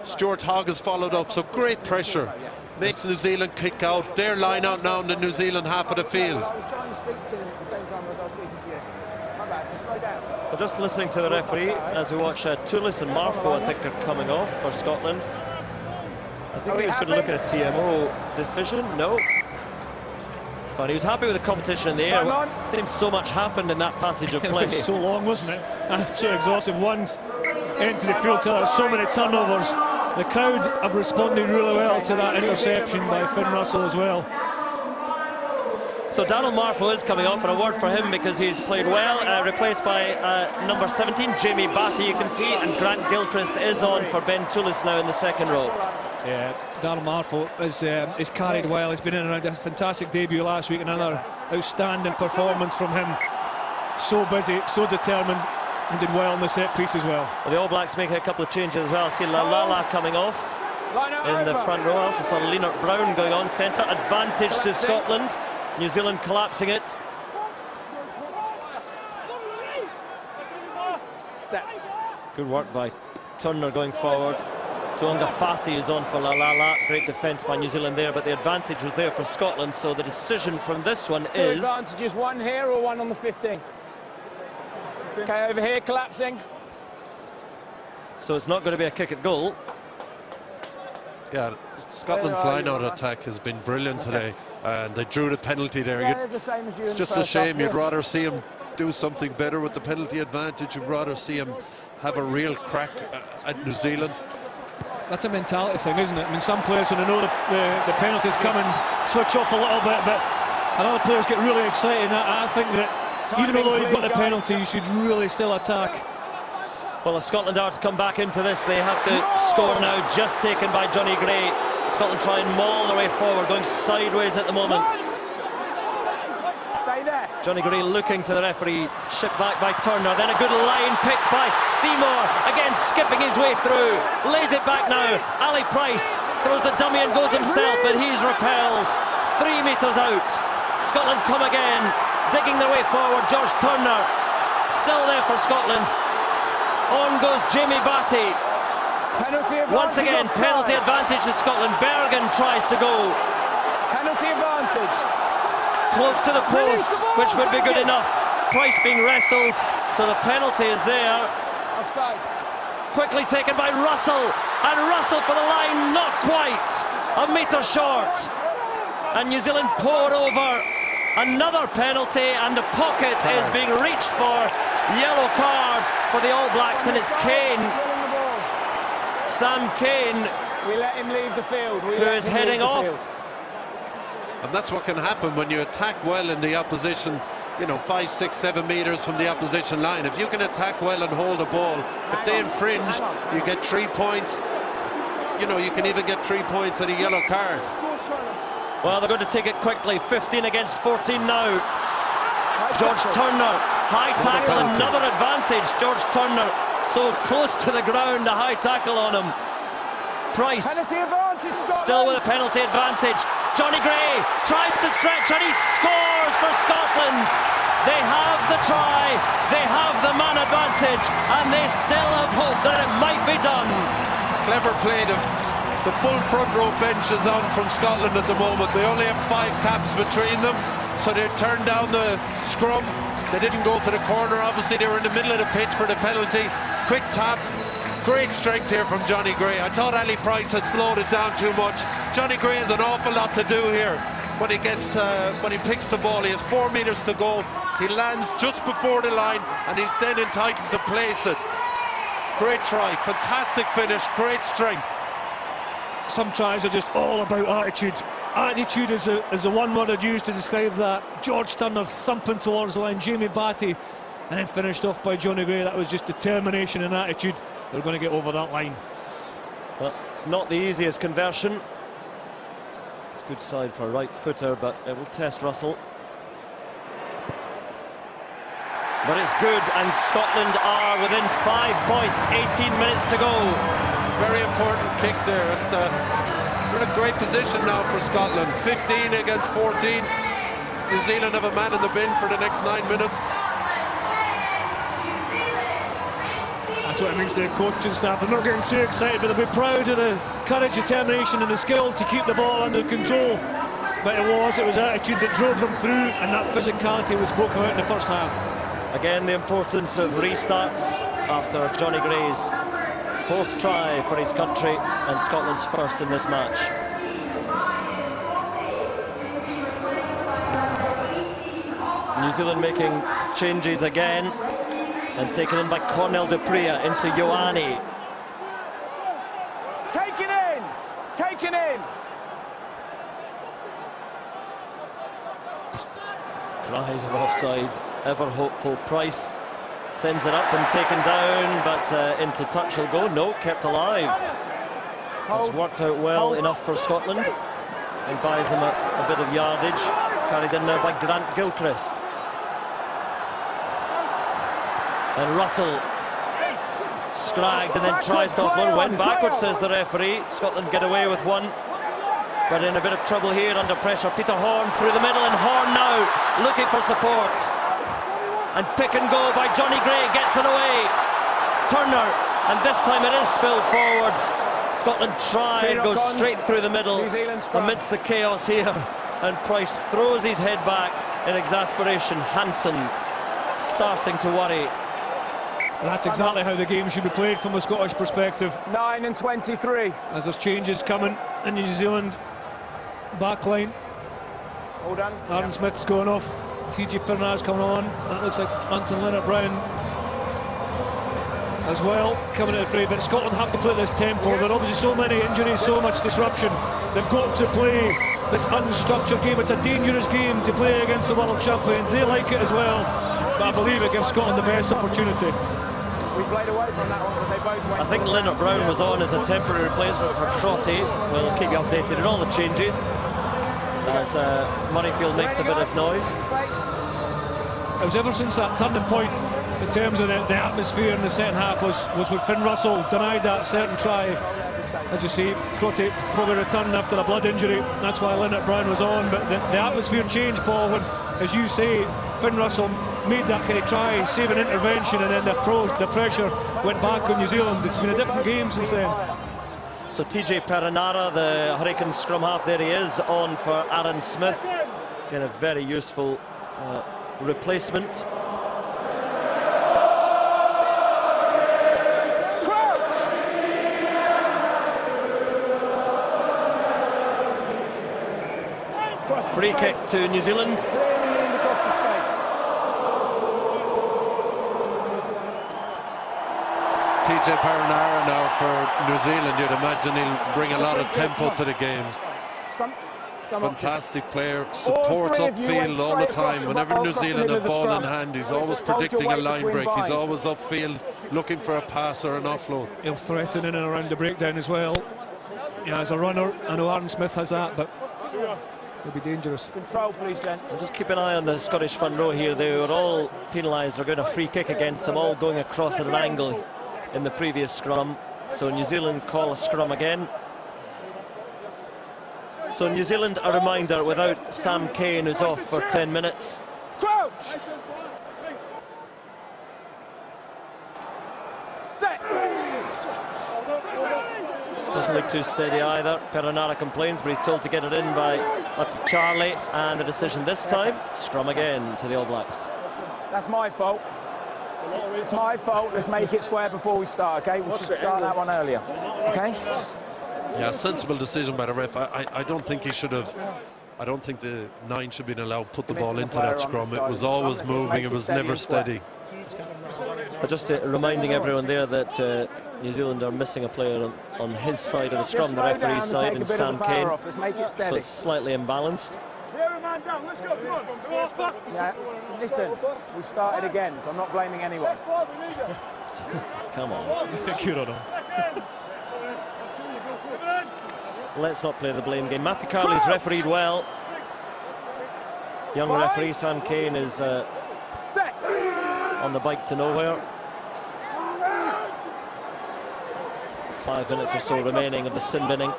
Stuart Hogg has followed up, so great pressure. Makes New Zealand kick out. Their line out now in the New Zealand half of the field. I was trying to speak to him at the same time as I was speaking to you. My bad, slow down. Well, just listening to the referee as we watch Toulis and Marfo, I think they're coming off for Scotland. I think he was going to look at a TMO decision. No. But he was happy with the competition in the air. It seems so much happened in that passage of play. It was so long, wasn't it? Absolutely exhaustive. Once into the field, so many turnovers. The crowd have responded really well to that interception by Finn Russell as well. So Darryl Marfo is coming off, and a word for him because he's played well, replaced by number 17, Jamie Batty, you can see, and Grant Gilchrist is on for Ben Toulis now in the second row. Yeah, Darryl Marfo is carried well. He's been in and around. A fantastic debut last week, another outstanding performance from him. So busy, so determined, and did well in the set piece as well. The All Blacks making a couple of changes as well. I see Lalala coming off in the front row. I also saw Leonard Brown going on centre. Advantage to Scotland. New Zealand collapsing it. Step. Good work by Turner going forward. Tuanga Fassi is on for Lalala. Great defence by New Zealand there, but the advantage was there for Scotland. So the decision from this one Two is... advantages, one here or one on the 15? Okay, over here, collapsing. So it's not going to be a kick at goal. Yeah, Scotland's line-out attack has been brilliant today, and they drew the penalty there. Yeah, the same as you. It's just a shame. You'd rather see him do something better with the penalty advantage. You'd rather see him have a real crack at New Zealand. That's a mentality thing, isn't it? I mean, some players, when they know the penalties coming, switch off a little bit, but other players get really excited. I think that even though you've got the penalty, you should really still attack. Well, if Scotland are to come back into this, they have to score now, just taken by Johnny Gray. Scotland try and maul their way forward, going sideways at the moment. Stay there. Johnny Gray looking to the referee, shipped back by Turner, then a good line picked by Seymour, again skipping his way through, lays it back now. Ali Price throws the dummy and goes himself, but he's repelled. 3 metres out. Scotland come again, digging their way forward. George Turner still there for Scotland. On goes Jamie Batty. Penalty advantage. Once again, penalty advantage to Scotland. Bergen tries to go. Penalty advantage. Close to the post, which would be good enough. Price being wrestled, so the penalty is there. Offside. Quickly taken by Russell. and Russell for the line, not quite, a metre short. And New Zealand pour over another penalty, and the pocket is being reached for. Yellow card for the All Blacks, and it's Kane, Sam Kane, We let him leave the field. who is heading off. And that's what can happen when you attack well in the opposition, you know, 5, 6, 7 metres from the opposition line. If you can attack well and hold the ball, if they infringe, you get 3 points. You know, you can even get 3 points and a yellow card. Well, they're going to take it quickly. 15 against 14 now. George Turner, high tackle, another advantage. George Turner so close to the ground, a high tackle on him. Price still with a penalty advantage. Johnny Gray tries to stretch and he scores for Scotland. They have the try, they have the man advantage, and they still have hope that it might be done. Clever play. The full front row bench is on from Scotland at the moment. They only have 5 caps between them, so they turned down the scrum. They didn't go to the corner. Obviously they were in the middle of the pitch for the penalty. Quick tap. Great strength here from Johnny Gray. I thought Ali Price had slowed it down too much. Johnny Gray has an awful lot to do here when he picks the ball. He has 4 metres to go. He lands just before the line, and he's then entitled to place it. Great try, fantastic finish, great strength. Some tries are just all about attitude. Attitude is the one word I'd use to describe that. George Turner thumping towards the line, Jamie Batty, and then finished off by Johnny Gray. That was just determination and attitude. They're going to get over that line. Well, it's not the easiest conversion. It's a good side for a right footer, but it will test Russell. But it's good, and Scotland are within 5 points, 18 minutes to go. Very important kick there. We're in a great position now for Scotland. 15 against 14. New Zealand have a man in the bin for the next 9 minutes. That's what it means to the coaching staff. They're not getting too excited, but they'll be proud of the courage, determination and the skill to keep the ball under control. But it was attitude that drove them through, and that physicality was spoken about in the first half. Again, the importance of restarts after Johnny Gray's 4th try for his country and Scotland's first in this match. New Zealand making changes again and taken in by Cornel de Pria into Ioane. Taken in. Cries of offside, ever hopeful. Price sends it up and taken down, but into touch he'll go. No, kept alive. It's worked out well enough for Scotland and buys them a bit of yardage. Carried in now by Grant Gilchrist. And Russell scragged and then tries to offload. Went backwards, says the referee. Scotland get away with one, but in a bit of trouble here under pressure. Peter Horne through the middle, and Horne now looking for support. And pick and go by Johnny Gray, gets it away. Turner, and this time it is spilled forwards. Scotland try and go straight through the middle amidst the chaos here. And Price throws his head back in exasperation. Hansen starting to worry. That's exactly how the game should be played from a Scottish perspective. 9 and 23. As there's changes coming in New Zealand back line. All done. Aaron Smith's going off. TJ Pirnaz coming on. That looks like Anton Leonard-Brown as well coming out of fray. But Scotland have to play this tempo. There are obviously so many injuries, so much disruption. They've got to play this unstructured game. It's a dangerous game to play against the world champions. They like it as well. But I believe it gives Scotland the best opportunity. We played away from that one, but they both went. I think Leonard-Brown was on as a temporary replacement for Crotty. We'll keep you updated on all the changes as Murrayfield makes a bit of noise. It was ever since that turning point in terms of the atmosphere in the second half was when Finn Russell denied that certain try. As you see, Crotty probably returned after a blood injury. That's why Leonard-Brown was on. But the atmosphere changed, Paul, when, as you say, Finn Russell made that kind of try, saving intervention, and then the pressure went back on New Zealand. It's been a different game since then. So TJ Perenara, the Hurricane scrum half, there he is, on for Aaron Smith. Again, a very useful replacement. Free kick to New Zealand. Clearly leaned across the space. TJ Perenara now for New Zealand. You'd imagine he'll bring a lot of tempo to the game. Scrum. Fantastic player, supports upfield all the time. Whenever New Zealand have ball in hand, he's always predicting a line break. He's always upfield looking for a pass or an offload. He'll threaten in and around the breakdown as well. Yeah, as a runner, I know Aaron Smith has that, but he'll be dangerous. Control, please, gents. Just keep an eye on the Scottish front row here. They were all penalised. They're going a free kick against them, all going across at an angle in the previous scrum. So New Zealand call a scrum again. So New Zealand, a reminder, without Sam Cane, who's off for 10 minutes. Crouch! Set! Doesn't look too steady either. Perenara complains, but he's told to get it in by Charlie. And the decision this time, scrum again to the All Blacks. That's my fault. It's my fault. Let's make it square before we start, okay? We should start that one earlier, okay? Yeah, sensible decision by the ref. I don't think he should have. I don't think the 9 should have been allowed to put the ball into that scrum. It was always moving. It was never steady. Just reminding everyone there that New Zealand are missing a player on his side of the scrum, the referee's side, and Sam Cane. So it's slightly imbalanced. Yeah, listen, we've started again, so I'm not blaming anyone. Come on. Good on him. Let's not play the blame game. Matthew Carley's refereed well. Young referee Sam Cane is on the bike to nowhere. 5 minutes or so remaining of the sin binning.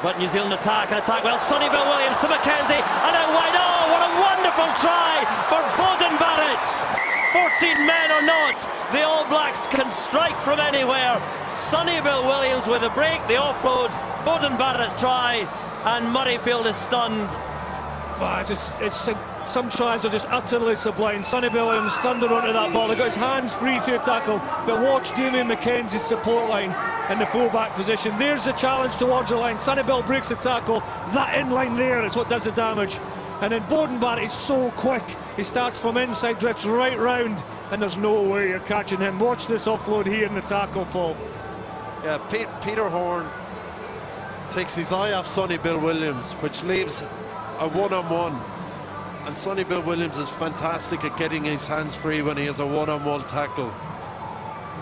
But New Zealand attack well. Sonny Bill Williams to McKenzie and out wide. Oh, what a wonderful try for Beauden Barrett. 14 men or not, the All Blacks can strike from anywhere. Sonny Bill Williams with a break, the offload, Beauden Barrett's try, and Murrayfield is stunned. Wow, some tries are just utterly sublime. Sonny Bill Williams thundered onto that ball. He got his hands free to a tackle, but watch Damien McKenzie's support line in the full-back position. There's the challenge towards the line. Sonny Bill breaks the tackle. That in-line there is what does the damage. And then Beauden Barrett is so quick. He starts from inside, drifts right round, and there's no way you're catching him. Watch this offload here in the tackle, Paul. Yeah, Peter Horne takes his eye off Sonny Bill Williams, which leaves a one-on-one. And Sonny Bill Williams is fantastic at getting his hands free when he has a one-on-one tackle.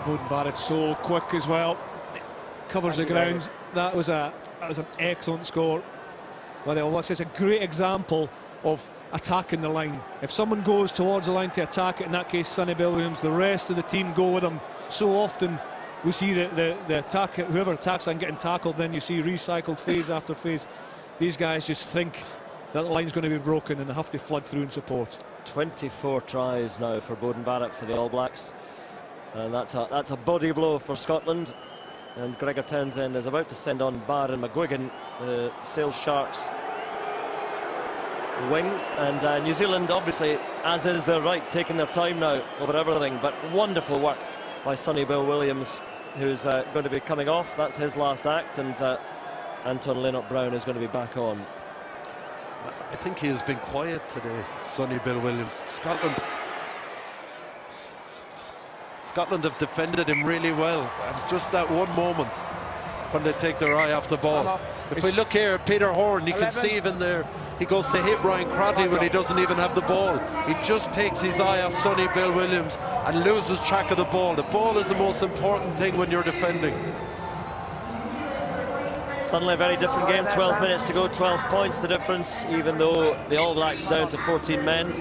Beauden Barrett's so quick as well. Covers the ground. That was an excellent score. Well, the All Blacks is a great example of attacking the line. If someone goes towards the line to attack it, in that case Sonny Bill Williams, the rest of the team go with him. So often we see the attack, whoever attacks and getting tackled, then you see recycled phase after phase. These guys just think that the line's going to be broken and they have to flood through and support. 24 tries now for Beauden Barrett for the All Blacks, and that's a body blow for Scotland. And Gregor Townsend is about to send on Baron McGuigan, the Sale Sharks wing. And New Zealand, obviously, as is their right, taking their time now over everything. But wonderful work by Sonny Bill Williams, who's going to be coming off. That's his last act, and Anton Linnott-Brown is going to be back on. I think he has been quiet today, Sonny Bill Williams. Scotland have defended him really well, and just that one moment when they take their eye off the ball. If we look here at Peter Horne, you can see even there, he goes to hit Ryan Crotty when he doesn't even have the ball. He just takes his eye off Sonny Bill Williams and loses track of the ball. The ball is the most important thing when you're defending. Suddenly a very different game, 12 minutes to go, 12 points the difference, even though the All Blacks down to 14 men.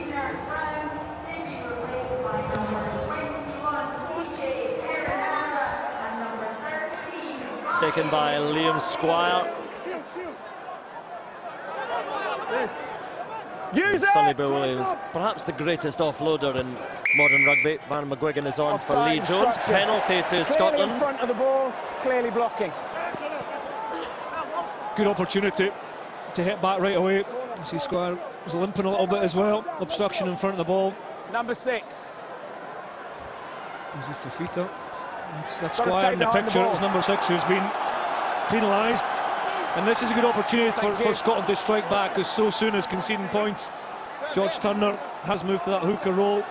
Taken by Liam Squire. Sonny Bill Williams, perhaps the greatest offloader in modern rugby. Baron McGuigan is on for Lee Jones. Penalty to Scotland. In front of the ball, clearly blocking. Good opportunity to hit back right away. You see Squire was limping a little bit as well. Obstruction in front of the ball. Number 6. Was it Fafita? That's Squire in the picture. It's number 6 who's been penalised. And this is a good opportunity for Scotland to strike back, as so soon as conceding points, George Turner has moved to that hooker role.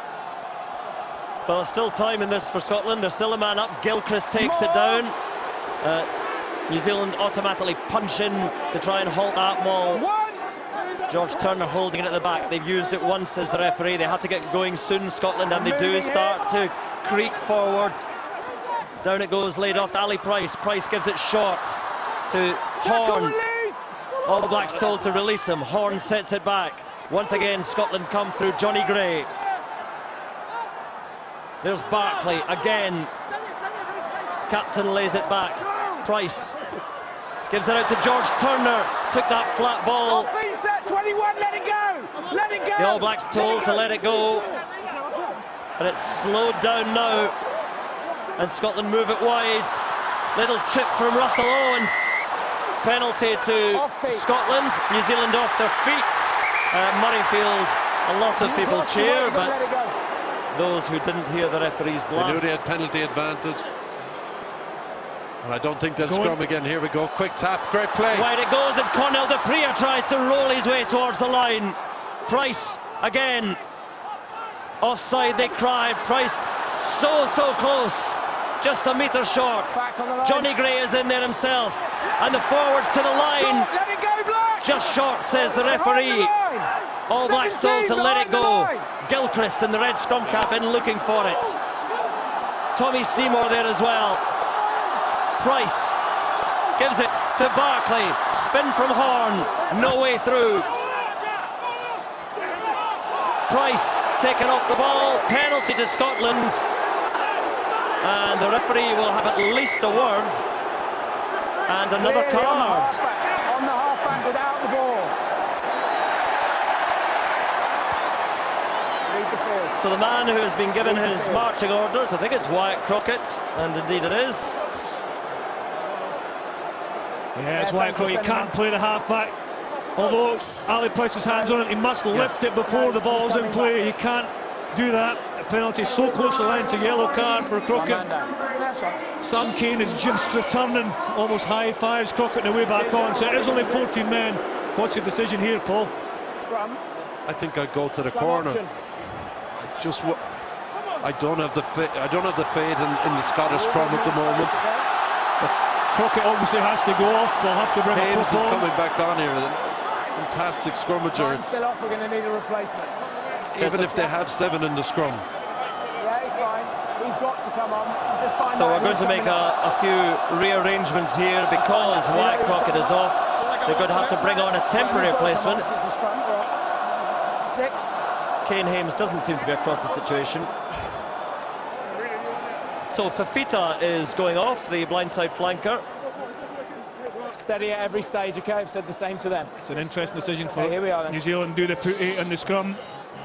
Well, there's still time in this for Scotland. There's still a man up. Gilchrist takes it down. New Zealand automatically punch in to try and halt that maul. George Turner holding it at the back. They've used it once as the referee. They had to get going soon, Scotland, and they do start to creak forward. Down it goes, laid off to Ali Price. Price gives it short to Horn. All the Blacks told to release him. Horn sets it back. Once again, Scotland come through Johnny Gray. There's Barkley again. Captain lays it back. Price gives it out to George Turner. Took that flat ball. 21, let it go! Let it go! The All Blacks told to let it go. And it's slowed down now. And Scotland move it wide. Little chip from Russell Owens. Penalty to Scotland. New Zealand off their feet. Murrayfield, a lot of people cheer, but those who didn't hear the referee's blast. They knew they had penalty advantage. And I don't think they'll scrum again. Here we go. Quick tap. Great play. Wide it goes, and Connell de Prier tries to roll his way towards the line. Price again. Offside, they cried. Price so close. Just a metre short. Johnny Gray is in there himself. And the forwards to the line. Let it go, Black. Just short, says the referee. All Blacks told to let it go. Gilchrist in the red scrum cap in looking for it. Tommy Seymour there as well. Price gives it to Barkley. Spin from Horn. No way through. Price taken off the ball. Penalty to Scotland. And the referee will have at least a word. And another card. On the halfback without the ball. So the man who has been given his marching orders, I think it's Wyatt Crockett, and indeed it is. Yeah, it's Wyatt Crockett. You can't play the halfback. Although Ali Price's hands on it, he must lift it before the ball's in play. He can't do that. A penalty so close to the line to yellow card for Crockett. Sam Cane is just returning, almost high fives Crockett on the way back on. So it is only 14 men. What's your decision here, Paul? I think I'd go to the corner. I don't have the faith in the Scottish scrum at the moment. Crockett obviously has to go off. They'll have to bring Haynes it is coming back on here. Fantastic scrummager. Still off, we're going to need a replacement. Even if they have 7 in the scrum. Yeah, he's fine. He's got to come on. So we're going to make a few rearrangements here because Wyatt Crockett is off. They're going to have to bring on a temporary replacement. 6. Kane Hames doesn't seem to be across the situation. So Fafita is going off, the blindside flanker. Steady at every stage, okay? I've said the same to them. It's an interesting decision for here we are, then. New Zealand. Do they put 8 on the scrum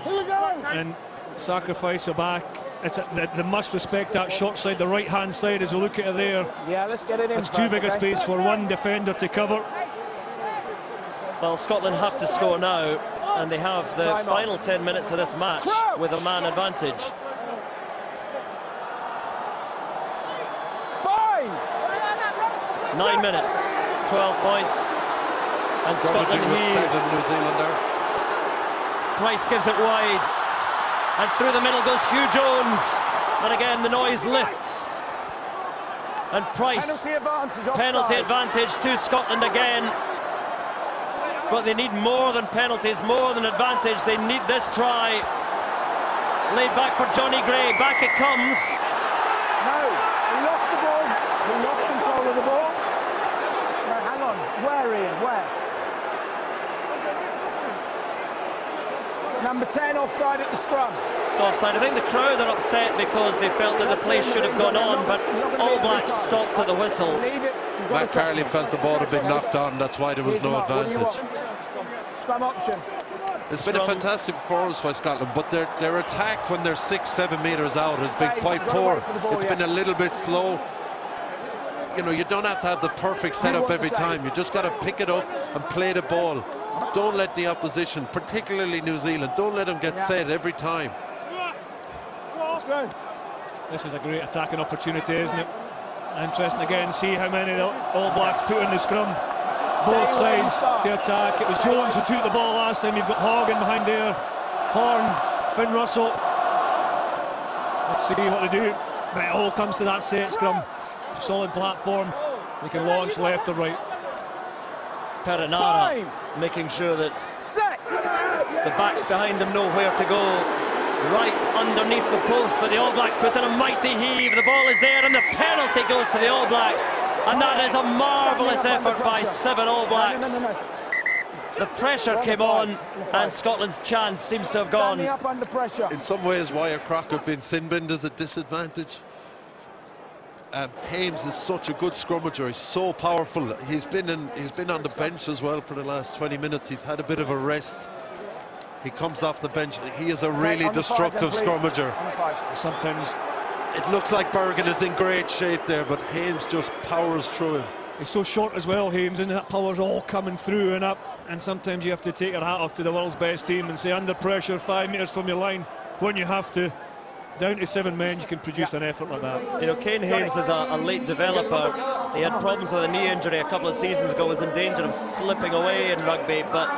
and sacrifice a back? They must respect that short side, the right-hand side, as we look at it there. Yeah, let's get it in. It's too big a space for one defender to cover. Well, Scotland have to score now, and they have the final 10 minutes of this match with a man advantage. 9 minutes, 12 points, and Scotland with 7 New Zealander. Price gives it wide, and through the middle goes Hugh Jones, and again the noise lifts. And Price, penalty advantage to Scotland again. But they need more than penalties, more than advantage. They need this try. Laid back for Johnny Gray, back it comes. No, he lost the ball. He lost control of the ball. No, hang on. Where, Ian? Where? Number 10 offside at the scrum. It's offside. I think the crowd are upset because they felt that the play should have gone on, but All Blacks stopped at the whistle. Matt Carley felt the ball had been knocked on, that's why there was no advantage. Scrum option. It's been a fantastic performance by Scotland, but their attack when they're 6-7 metres out has been quite poor. It's been a little bit slow. You know, you don't have to have the perfect setup every time. You just got to pick it up and play the ball. Don't let the opposition, particularly New Zealand, don't let them get set every time. This is a great attacking opportunity, isn't it? Interesting again, see how many the All Blacks put in the scrum. both sides to attack. It was Jones who took the ball last time. You've got Horgan behind there, Horn, Finn Russell. Let's see what they do. But it all comes to that set scrum. Solid platform. They can launch left or right. Perinara making sure that the backs behind him know where to go. Right underneath the post, but the All Blacks put in a mighty heave. The ball is there and the penalty goes to the All Blacks. And that is a marvellous effort by 7 All Blacks. The pressure came on and Scotland's chance seems to have gone. In some ways, Wyatt Crocker being sin-binned is a disadvantage. Hames is such a good scrummager. He's so powerful. He's been on the bench as well for the last 20 minutes. He's had a bit of a rest. He comes off the bench. He is a really destructive scrummager. Sometimes it looks like Bergen is in great shape there, but Hames just powers through him. he's so short as well, Hames, and that power's all coming through and up. And sometimes you have to take your hat off to the world's best team and say, under pressure, 5 metres from your line, when you have to, down to 7 men, you can produce an effort like that. You know, Kane Hames is a late developer. He had problems with a knee injury a couple of seasons ago, was in danger of slipping away in rugby, but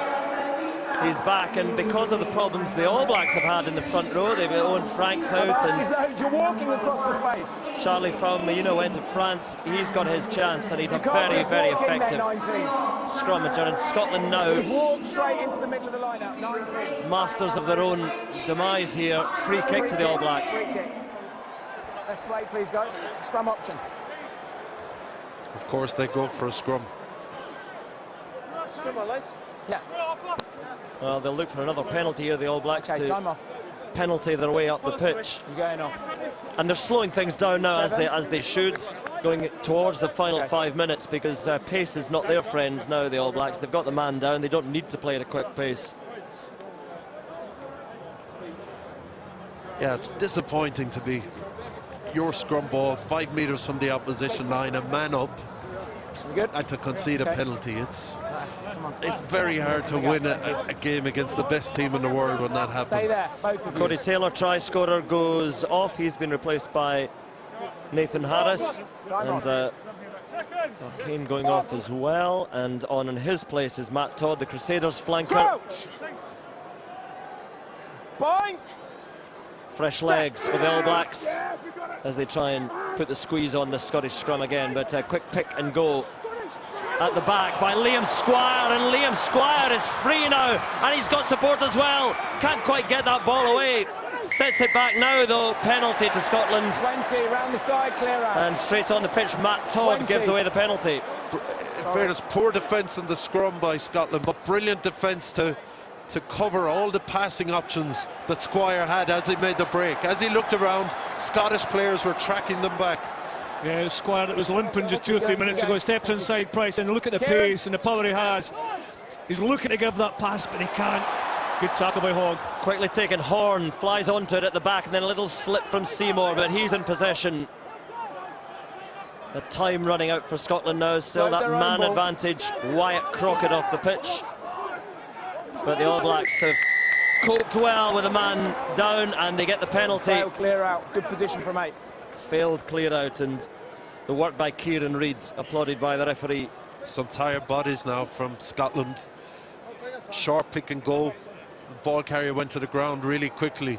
he's back, and because of the problems the All Blacks have had in the front row, they've got Owen Franks out, and you're walking across the space. Charlie Faumuino went to France. He's got his chance, and he's a very, very effective scrummager. And Scotland now, he's walked straight into the middle of the lineup. 19. Masters of their own demise here. Free kick to the All Blacks. Let's play, please, guys. Scrum option. Of course, they go for a scrum. Yeah. Well, they'll look for another penalty here, the All Blacks, Okay, time to off. penalty their way up the pitch. You're going off. And they're slowing things down now, as they should, going towards the final 5 minutes, because pace is not their friend now, the All Blacks. They've got the man down. They don't need to play at a quick pace. Yeah, it's disappointing to be your scrum ball 5 metres from the opposition line, a man up, and to concede a penalty. It's very hard to win a game against the best team in the world when that happens. Stay there, both of you. Cody Taylor, try scorer, goes off. He's been replaced by Nathan Harris, and so Kane going off as well, and on in his place is Matt Todd, the Crusaders flanker. Crouch. Bind. Fresh legs for the All Blacks as they try and put the squeeze on the Scottish scrum again, but quick pick and go at the back by Liam Squire, and Liam Squire is free now, and he's got support as well. Can't quite get that ball away. Sets it back now though. Penalty to Scotland. 20 round the side, clear out. And straight on the pitch, Matt Todd gives away the penalty. In fairness, poor defence in the scrum by Scotland, but brilliant defence to cover all the passing options that Squire had as he made the break. As he looked around, Scottish players were tracking them back. Yeah, Squire that was limping just 2 or 3 minutes ago steps inside Price, and look at the pace and the power he has. He's looking to give that pass, but he can't. Good tackle by Hogg. Quickly taken, Horn flies onto it at the back, and then a little slip from Seymour, but he's in possession. The time running out for Scotland now, still that man advantage. Wyatt Crockett off the pitch. But the All Blacks have coped well with a man down, and they get the penalty. Clear out, good position from 8. Failed clear out, and the work by Kieran Reid applauded by the referee. Some tired bodies now from Scotland. Short pick and go. The ball carrier went to the ground really quickly.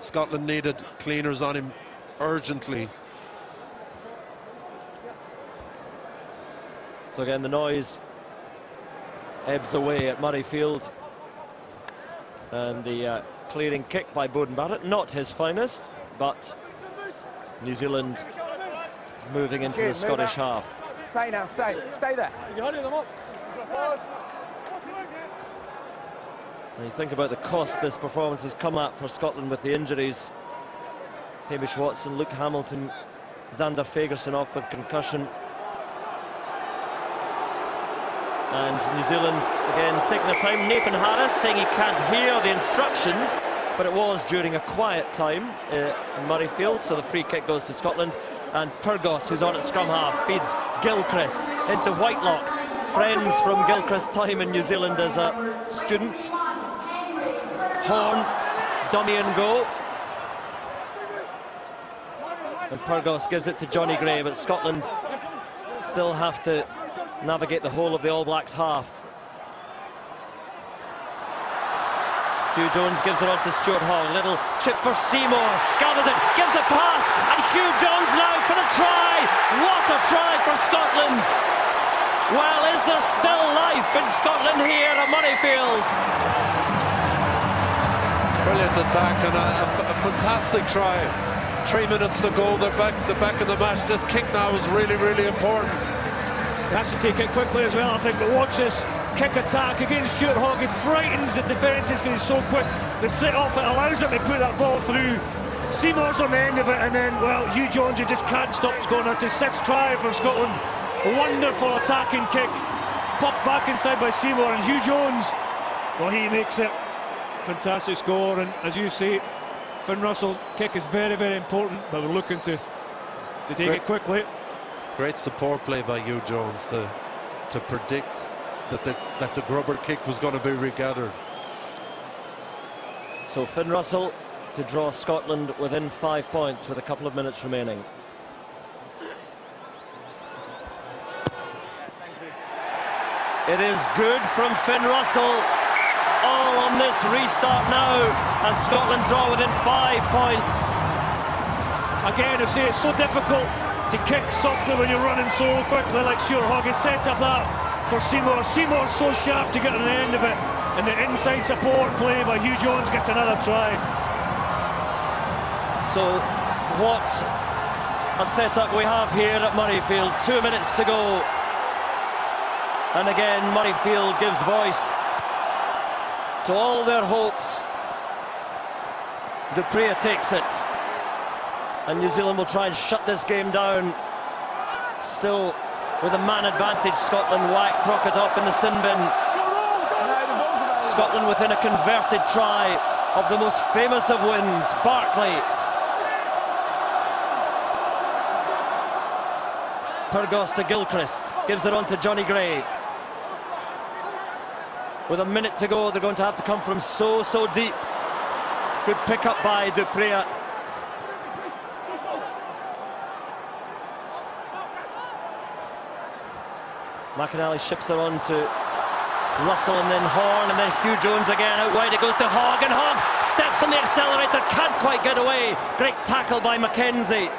Scotland needed cleaners on him urgently. So again, the noise ebbs away at Murrayfield, and the clearing kick by Beauden Barrett, not his finest, but New Zealand moving into the Scottish half. Stay now, stay there. When you think about the cost this performance has come at for Scotland with the injuries, Hamish Watson, Luke Hamilton, Xander Fagerson off with concussion. And New Zealand, again, taking their time. Nathan Harris saying he can't hear the instructions, but it was during a quiet time in Murrayfield, so the free kick goes to Scotland. And Pyrgos, who's on at scrum half, feeds Gilchrist into Whitelock. Friends from Gilchrist's time in New Zealand as a student. Horn, dummy and go. And Pyrgos gives it to Johnny Gray, but Scotland still have to navigate the whole of the All Blacks half. Hugh Jones gives it on to Stuart Hogg. Little chip for Seymour. Gathers it, gives the pass, and Hugh Jones now for the try. What a try for Scotland! Well, is there still life in Scotland here at Murrayfield? Brilliant attack and a fantastic try. 3 minutes to go, they're back in the match. This kick now is really, really important. He has to take it quickly as well, I think, but watch this kick attack against Stuart Hogg. It frightens the defences because he's so quick. The sit off, it allows him to put that ball through. Seymour's on the end of it, and then, well, Hugh Jones, he just can't stop scoring. That's his 6th try for Scotland. A wonderful attacking kick. Popped back inside by Seymour, and Hugh Jones, well, he makes it. Fantastic score, and as you say, Finn Russell's kick is very, very important, but we're looking to take it quickly. Great support play by Hugh Jones to predict that the grubber kick was going to be regathered. So Finn Russell to draw Scotland within 5 points with a couple of minutes remaining. It is good from Finn Russell. All on this restart now as Scotland draw within 5 points. Again, I say it's so difficult to kick softly when you're running so quickly like Stuart Hogg. He sets up that for Seymour. Seymour's so sharp to get to the end of it, and the inside support play by Hugh Jones gets another try. So what a setup we have here at Murrayfield. 2 minutes to go. And again, Murrayfield gives voice to all their hopes. Dupree takes it. And New Zealand will try and shut this game down. Still with a man advantage, Scotland whack Crockett off in the sin bin. Scotland within a converted try of the most famous of wins, Barkley. Pyrgos to Gilchrist, gives it on to Johnny Gray. With a minute to go, they're going to have to come from so deep. Good pick up by Dupree. McInally ships it on to Russell and then Horn, and then Hugh Jones again out wide. It goes to Hogg, and Hogg steps on the accelerator, can't quite get away. Great tackle by Mackenzie.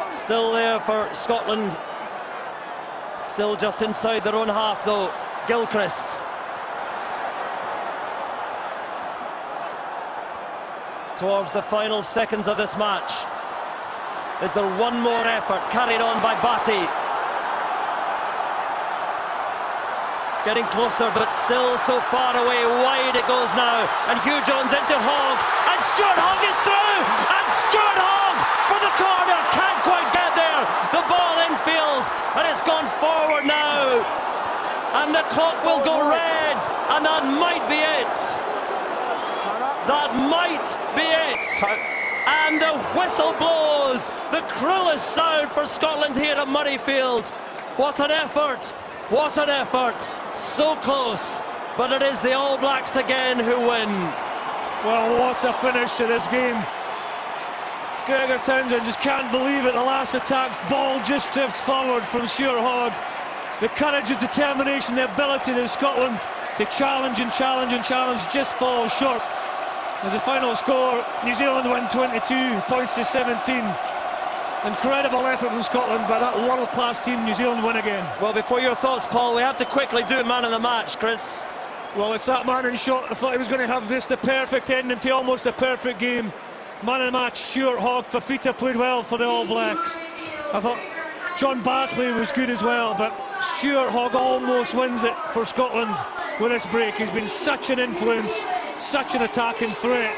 Still there for Scotland. Still just inside their own half though. Gilchrist. Towards the final seconds of this match. Is there one more effort carried on by Batty? Getting closer, but still so far away. Wide it goes now, and Hugh Jones into Hogg, and Stuart Hogg is through, and Stuart Hogg for the corner, can't quite get there. The ball infield, and it's gone forward now, and the clock will go red, and that might be it. That might be it. And the whistle blows, the cruelest sound for Scotland here at Murrayfield. What an effort, what an effort. So close, but it is the All Blacks again who win. Well, what a finish to this game. Gregor Townsend just can't believe it. The last attack, ball just drifts forward from Stuart Hogg. The courage and determination, the ability of Scotland to challenge and challenge and challenge just falls short. As the final score, New Zealand win 22 points to 17. Incredible effort from Scotland by that world-class team. New Zealand win again. Well, before your thoughts, Paul, we have to quickly do man of the match, Chris. Well, it's that man in shot. I thought he was going to have this the perfect ending to almost a perfect game. Man of the match, Stuart Hogg. Fafita played well for the All Blacks. I thought John Barkley was good as well, but Stuart Hogg almost wins it for Scotland with this break. He's been such an influence, such an attacking threat.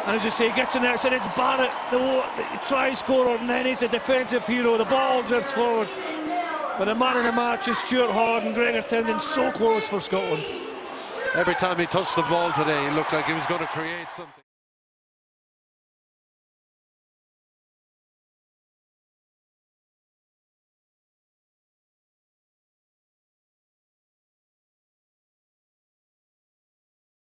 And as you say, he gets in there, so it's Barrett, the try scorer, and then he's a defensive hero. The ball drifts forward. But the man in the match is Stuart Hogg, and Gregor Townsend so close for Scotland. Every time he touched the ball today, he looked like he was going to create something.